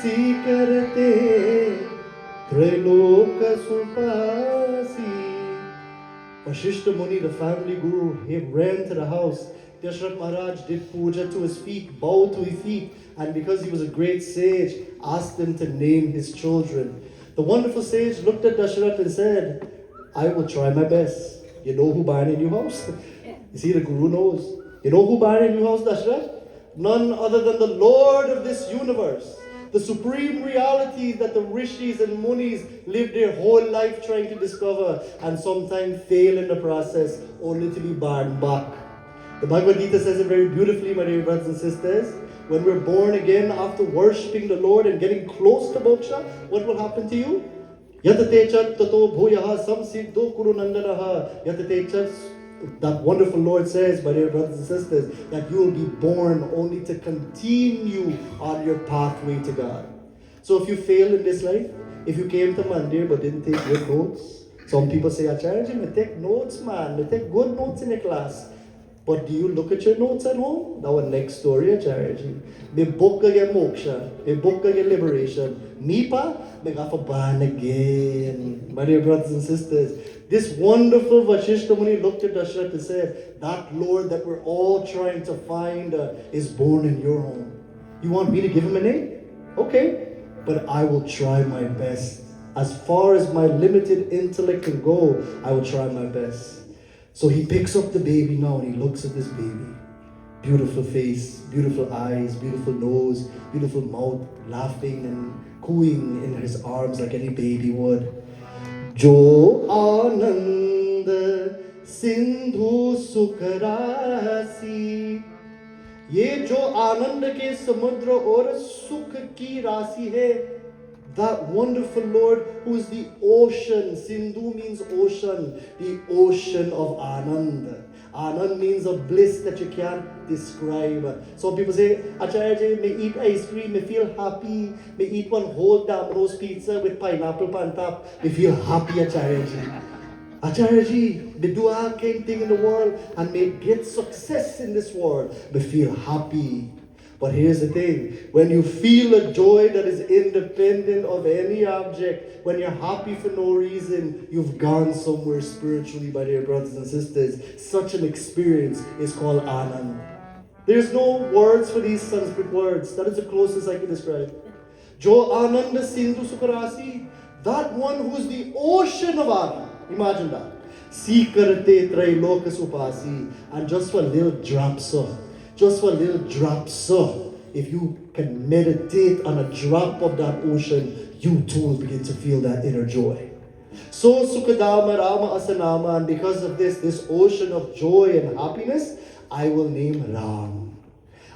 Sikarate Triloka Supasi. Vashishta Muni, the family guru, he ran to the house. Dashrath Maharaj did puja to his feet, bowed to his feet, and because he was a great sage, asked him to name his children. The wonderful sage looked at Dashrath and said, I will try my best. You know who bought a new house? You see, the guru knows. You know who bought a new house, Dashrath? None other than the Lord of this universe. The supreme reality that the rishis and munis live their whole life trying to discover and sometimes fail in the process only to be barred back. The Bhagavad Gita says it very beautifully, my dear brothers and sisters. When we're born again after worshipping the Lord and getting close to moksha, what will happen to you? Yatate chat tato bhuyaha samsiddho kurunandanaha. Yatate chat, that wonderful Lord says, my dear brothers and sisters, that you will be born only to continue on your pathway to God. So if you fail in this life, if you came to Monday but didn't take good notes, some people say, Acharya, me take notes, man, me take good notes in the class. But do you look at your notes at home? That was next story, Acharya. Me book again moksha, me book again liberation. Me pa, me got for born again. My dear brothers and sisters, this wonderful Vashishta Muni looked at Dashrath and said, that Lord that we're all trying to find is born in your home. You want me to give him a name? Okay, but I will try my best. As far as my limited intellect can go, I will try my best. So he picks up the baby now and he looks at this baby. Beautiful face, beautiful eyes, beautiful nose, beautiful mouth, laughing and cooing in his arms like any baby would. Jo Anand Sindhu Sukhrasi. Ye jo Anand ke samudra aur sukh ki rasi hai. That wonderful Lord who is the ocean. Sindhu means ocean. The ocean of Anand. Anand means a bliss that you can't describe. Some people say, Acharya, may eat ice cream, may feel happy. May eat one whole Domino's pizza with pineapple on top. May feel happy, Acharya. Acharya, may do anything in the world and may get success in this world. May feel happy. But here's the thing, when you feel a joy that is independent of any object, when you're happy for no reason, you've gone somewhere spiritually, my dear brothers and sisters. Such an experience is called Anand. There's no words for these Sanskrit words. That is the closest I can describe. Jo Ananda Sindhu Sukhrasi, that one who's the ocean of Anand. Imagine that. Sikarate Trailoka Supasi, and just for little drops of. Just for a little drop, so if you can meditate on a drop of that ocean, you too will begin to feel that inner joy. So Sukadama Rama Asanama, and because of this ocean of joy and happiness, I will name Ram.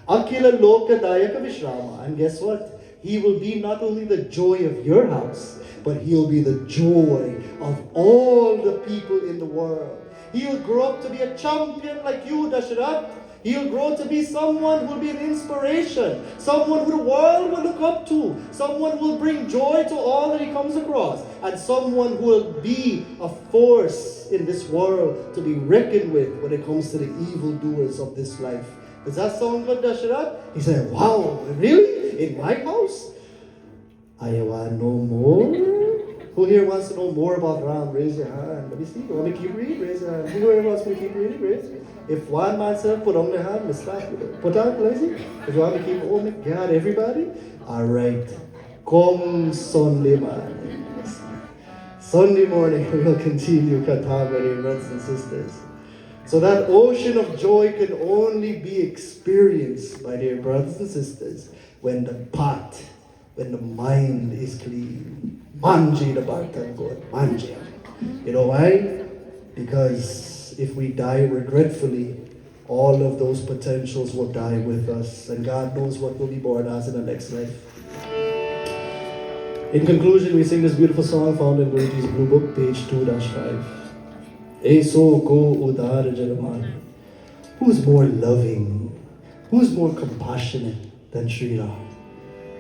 Akila Loka Dayaka Vishrama, and guess what? He will be not only the joy of your house, but he'll be the joy of all the people in the world. He'll grow up to be a champion like you, Dashrath. He'll grow to be someone who will be an inspiration, someone who the world will look up to, someone who will bring joy to all that he comes across, and someone who will be a force in this world to be reckoned with when it comes to the evildoers of this life. Does that sound good, Dashrath? He said, wow, really? In my house? I want no more. Who here wants to know more about Ram? Raise your hand. Let me see. You want me to keep reading? Raise your hand. Who here wants me to keep reading? Raise. If one man said, put on their hand, let's start with it. Put out, lazy. If you want me to keep, oh my God, everybody? All right. Come Sunday, man. Sunday morning, we will continue Katha, brothers and sisters. So that ocean of joy can only be experienced, my dear brothers and sisters, when the mind is clean. Manje the Bhartan God. Manje. You know why? Because if we die regretfully, all of those potentials will die with us. And God knows what will be born as in the next life. In conclusion, we sing this beautiful song found in Guruji's Blue Book, page 2-5. Eso ko udar jalaman. Who's more loving? Who's more compassionate than Sri Ram?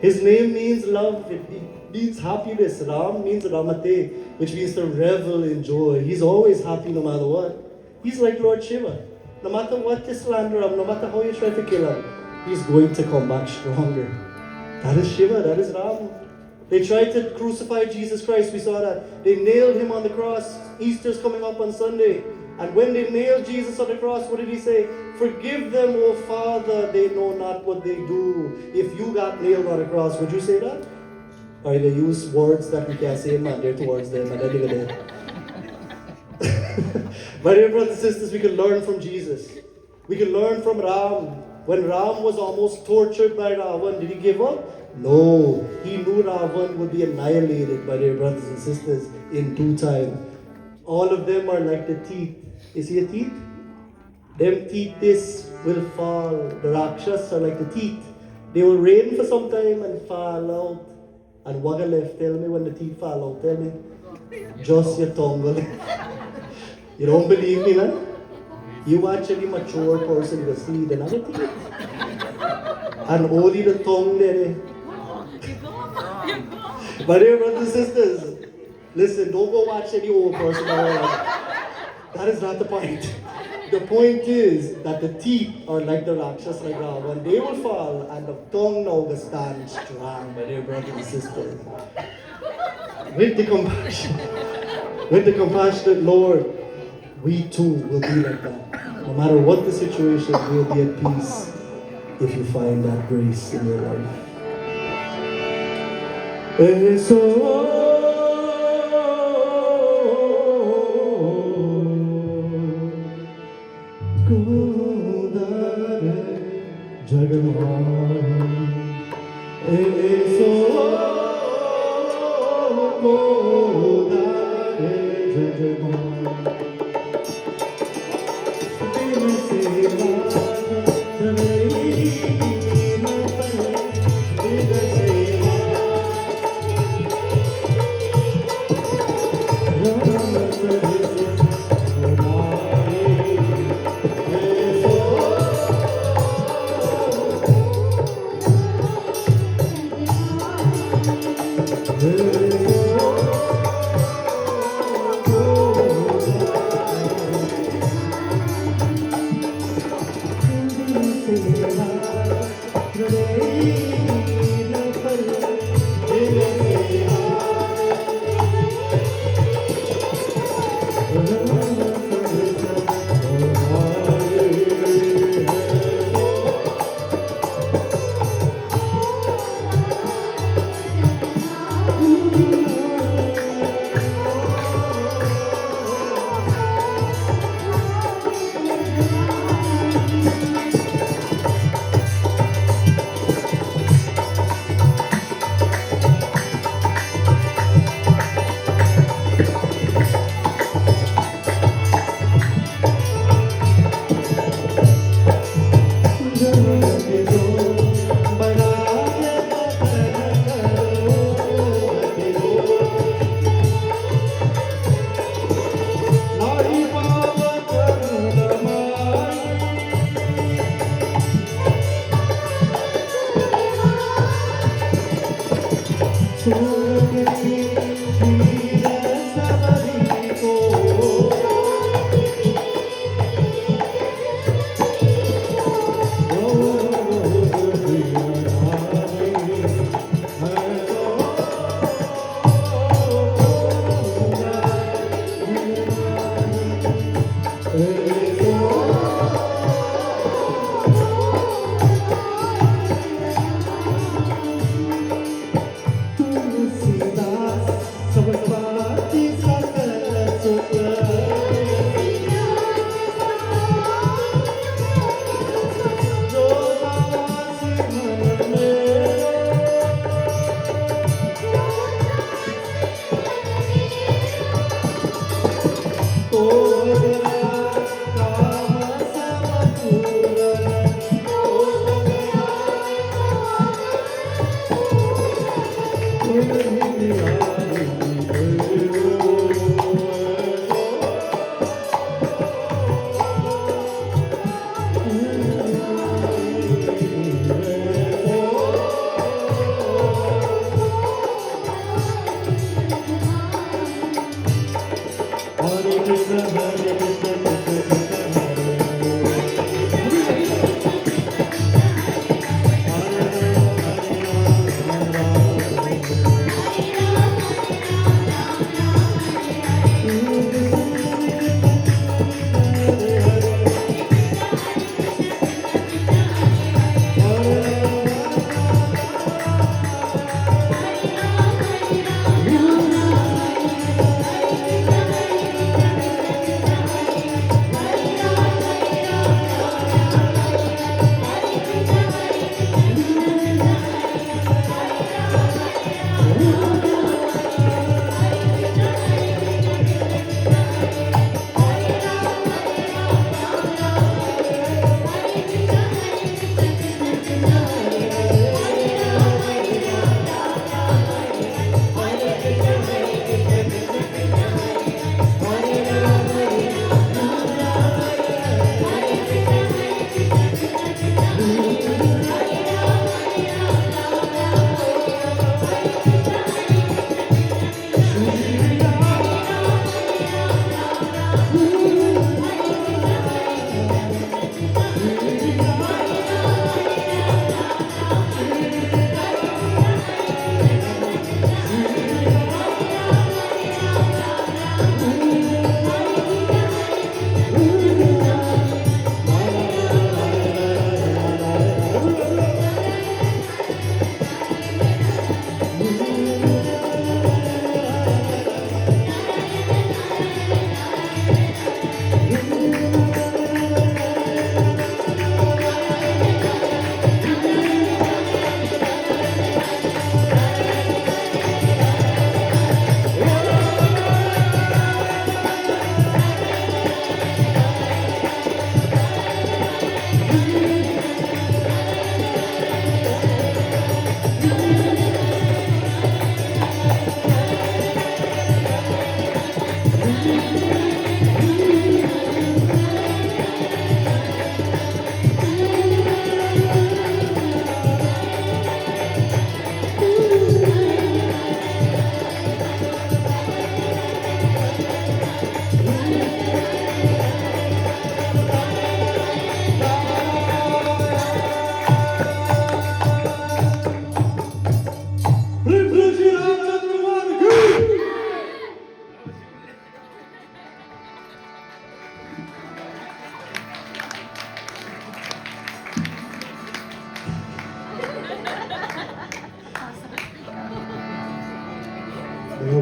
His name means love, it means happiness. Ram means Ramate, which means to revel in joy. He's always happy no matter what. He's like Lord Shiva. No matter what you slander him, no matter how you try to kill him, he's going to come back stronger. That is Shiva, that is Ram. They tried to crucify Jesus Christ. We saw that. They nailed him on the cross. Easter's coming up on Sunday. And when they nailed Jesus on the cross, what did he say? Forgive them, O Father, they know not what they do. If you got nailed on the cross, would you say that? Or they use words that we can't say, man, they're towards them, and then they're there. My dear brothers and sisters, we can learn from Jesus. We can learn from Ram. When Ram was almost tortured by Ravan, did he give up? No. He knew Ravan would be annihilated, my dear brothers and sisters, in due time. All of them are like the teeth. Is he a teeth? Them teeth, this will fall. The Rakshas are like the teeth. They will reign for some time and fall out. And what left? Tell me when the teeth fall out. Tell me. Just your tongue will. You don't believe me, man? You actually mature person, you see the other teeth. And only the tongue there. My dear brothers and sisters, listen, don't go watch any old person. That is not the point. The point is that the teeth are like the Rakshas like Ravan. They will fall and the tongue now will stand strong, my dear brothers and sisters. With the compassionate Lord, we too will be like that. No matter what the situation, we'll be at peace if you find that grace in your life.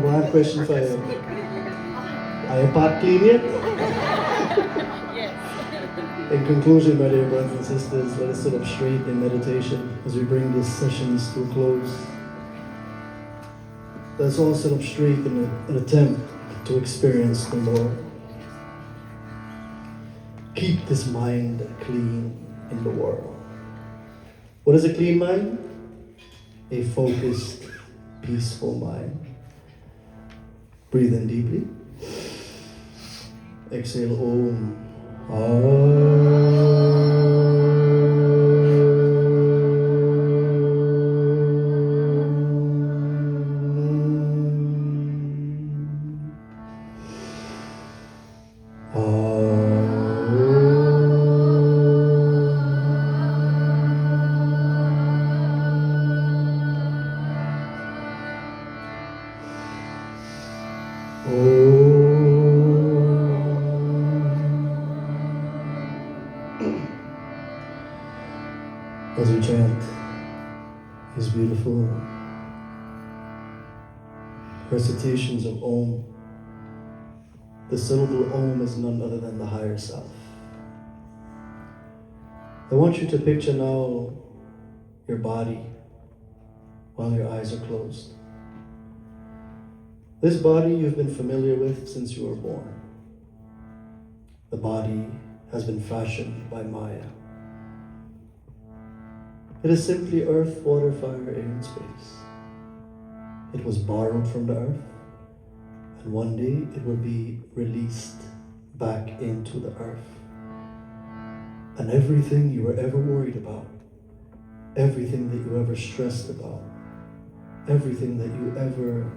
One question for you. Are your pot clean yet? In conclusion, my dear brothers and sisters, let us sit up straight in meditation as we bring these sessions to a close. Let's all sit up straight in an attempt to experience the Lord. Keep this mind clean in the world. What is a clean mind? A focused, peaceful mind. Breathe in deeply. Exhale, Om. As we chant these beautiful recitations of Om, the syllable Om is none other than the higher self. I want you to picture now your body while your eyes are closed. This body you've been familiar with since you were born. The body has been fashioned by Maya. It is simply earth, water, fire, air, and space. It was borrowed from the earth, and one day it will be released back into the earth. And everything you were ever worried about, everything that you ever stressed about, everything that you ever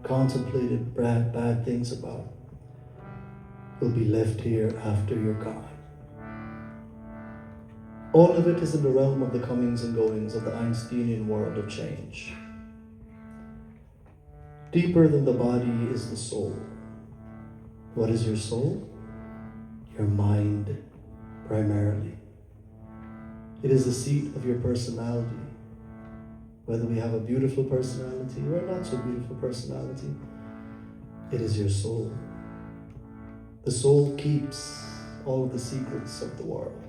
contemplated bad things about, will be left here after you're gone. All of it is in the realm of the comings and goings of the Einsteinian world of change. Deeper than the body is the soul. What is your soul? Your mind, primarily. It is the seat of your personality. Whether we have a beautiful personality or a not so beautiful personality, it is your soul. The soul keeps all of the secrets of the world,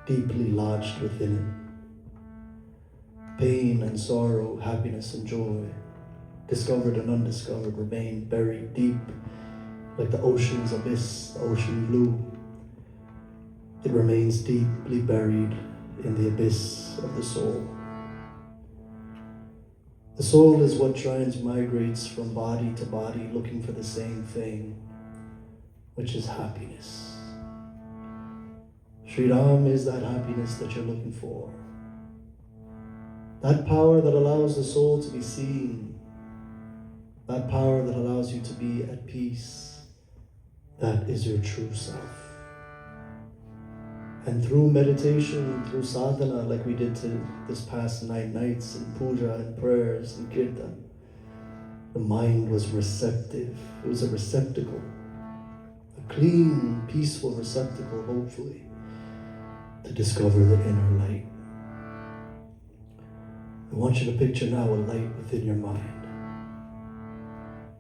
deeply lodged within it. Pain and sorrow, happiness and joy, discovered and undiscovered, remain buried deep like the ocean's abyss, the ocean blue. It remains deeply buried in the abyss of the soul. The soul is what transmigrates from body to body looking for the same thing, which is happiness. Sri Ram is that happiness that you're looking for. That power that allows the soul to be seen. That power that allows you to be at peace. That is your true self. And through meditation, through sadhana, like we did this past 9 nights in puja and prayers and kirtan, the mind was receptive. It was a receptacle, a clean, peaceful receptacle, hopefully, to discover the inner light. I want you to picture now a light within your mind.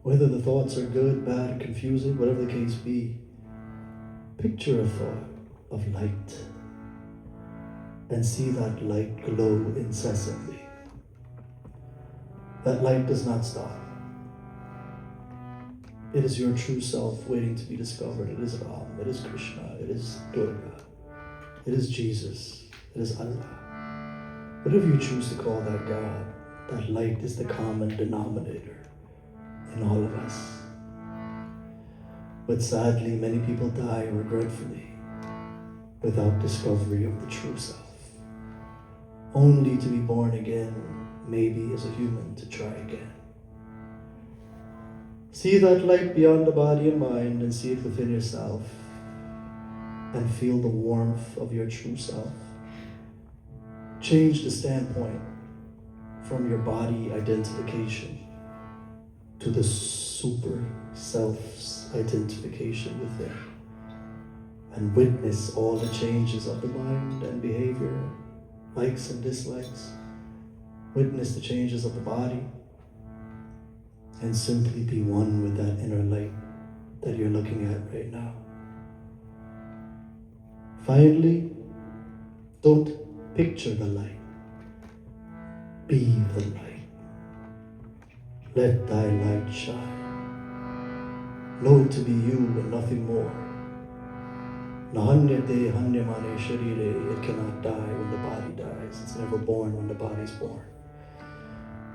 Whether the thoughts are good, bad, confusing, whatever the case be, picture a thought of light and see that light glow incessantly. That light does not stop. It is your true self waiting to be discovered. It is Ram, it is Krishna, it is Durga, it is Jesus, it is Allah. Whatever you choose to call that God, that light is the common denominator in all of us. But sadly, many people die regretfully without discovery of the true self, only to be born again, maybe as a human, to try again. See that light beyond the body and mind and see it within yourself and feel the warmth of your true self. Change the standpoint from your body identification to the super self's identification within, and witness all the changes of the mind and behavior, likes and dislikes. Witness the changes of the body, and simply be one with that inner light that you're looking at right now. Finally, don't picture the light. Be the light. Let thy light shine. Know it to be you and nothing more. Nahanyate hanyamane sharire. It cannot die when the body dies. It's never born when the body is born.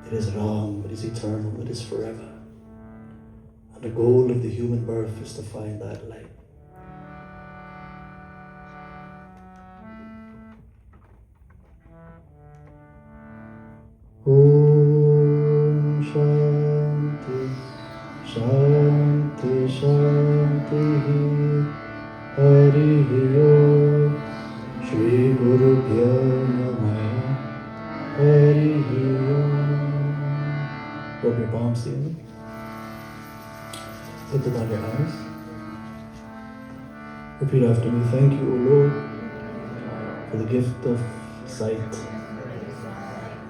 It is Ram, it is eternal, it is forever. And the goal of the human birth is to find that light. Om Shanti, Shanti, Shanti, Hari Om, Shri Guru Pyo Namah, Hari Om. Rub your palms together. Put them on your eyes. Repeat after me. Thank you, O Lord, for the gift of sight.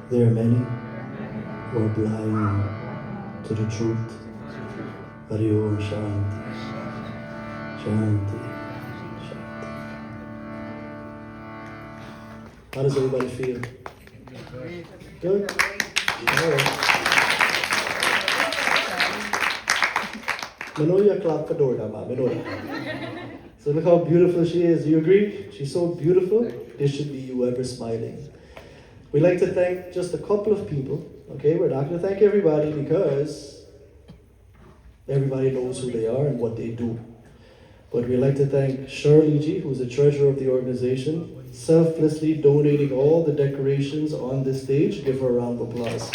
There are many who are blind to the truth. Hari Om Shanti, Shanti, Shanti. How does everybody feel? Good? All right. Manoya clap for Dorda, ma. So look how beautiful she is. Do you agree? She's so beautiful. There should be you ever smiling. We'd like to thank just a couple of people. Okay, we're not going to thank everybody because everybody knows who they are and what they do. But we'd like to thank Shirley Ji, who's the treasurer of the organization, selflessly donating all the decorations on this stage. Give her a round of applause.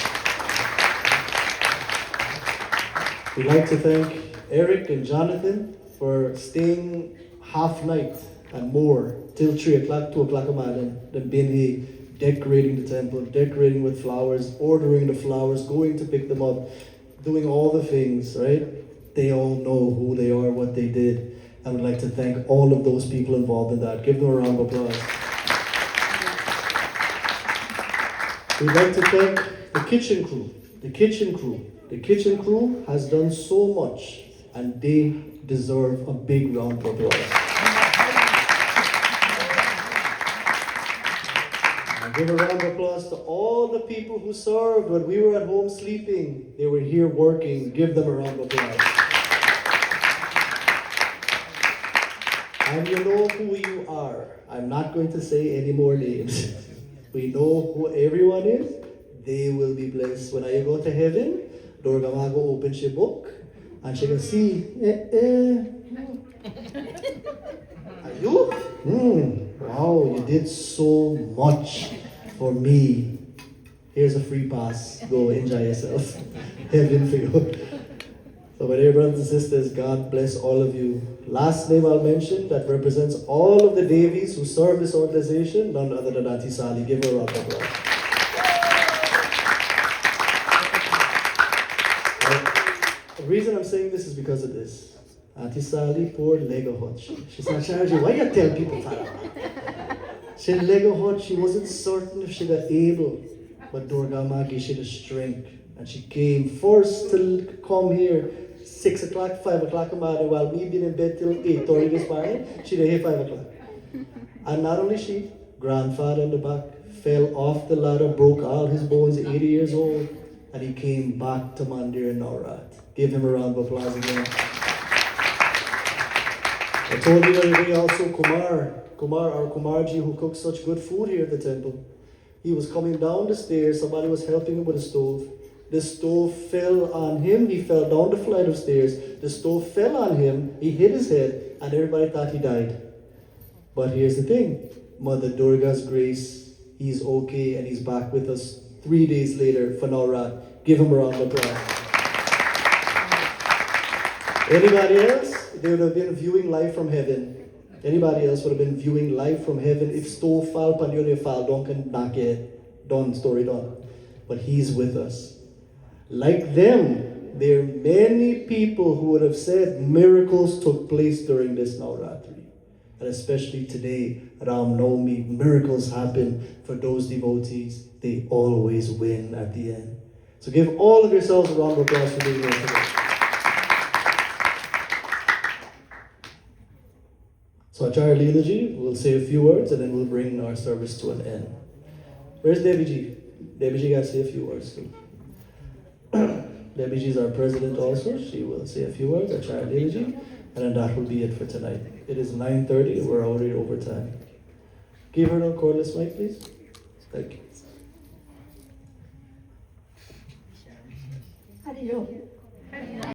We'd like to thank Eric and Jonathan for staying half night and more till 3 o'clock, 2 o'clock a morning. They've been here decorating the temple, decorating with flowers, ordering the flowers, going to pick them up, doing all the things, right? They all know who they are, what they did. I would like to thank all of those people involved in that. Give them a round of applause. We'd like to thank the kitchen crew. The kitchen crew. The kitchen crew has done so much and they deserve a big round of applause. Give a round of applause to all the people who served when we were at home sleeping. They were here working. Give them a round of applause. And you know who you are. I'm not going to say any more names. We know who everyone is. They will be blessed. When I go to heaven, Durga Ma go open she book and she can see, are you? Wow, you did so much for me. Here's a free pass. Go enjoy yourself. Heaven for you. So my dear brothers and sisters, God bless all of you. Last name I'll mention that represents all of the Devis who serve this organization, none other than Auntie Sally. Give her a round of applause. The reason I'm saying this is because of this. Auntie Sally poured Lego hot. She said, Acharya, why you tell people that? She had Lego hot. She wasn't certain if she got able, but Durga Ma gave she the strength. And she came first to come here 6 o'clock, 5 o'clock in the morning, while me being in bed till 8:30 this morning. She did here 5 o'clock. And not only she, grandfather in the back fell off the ladder, broke all his bones, 80 years old, and he came back to Mandir and Naurat. Give him a round of applause again. I told you the other day also our Kumarji, who cooks such good food here at the temple. He was coming down the stairs, somebody was helping him with a stove. The stove fell on him, he fell down the flight of stairs. The stove fell on him, he hit his head, and everybody thought he died. But here's the thing, Mother Durga's grace, he's okay and he's back with us 3 days later for Naurat. Give him a round of applause. Anybody else? They would have been viewing live from heaven. Anybody else would have been viewing live from heaven. If stove fall, panyo fall, don't can knock it. Done, story done. But he's with us. Like them, there are many people who would have said miracles took place during this Navratri. And especially today, Ram Navami, miracles happen for those devotees. They always win at the end. So give all of yourselves a round of applause for being here today. So Acharya Leelaji will say a few words and then we'll bring our service to an end. Where's Devi Ji? Devi Ji got to say a few words too. Devi Ji is our president also. She will say a few words, Acharya Leelaji, and then that will be it for tonight. It is 9:30, we're already over time. Give her a cordless mic, please. Thank you. Hari Om.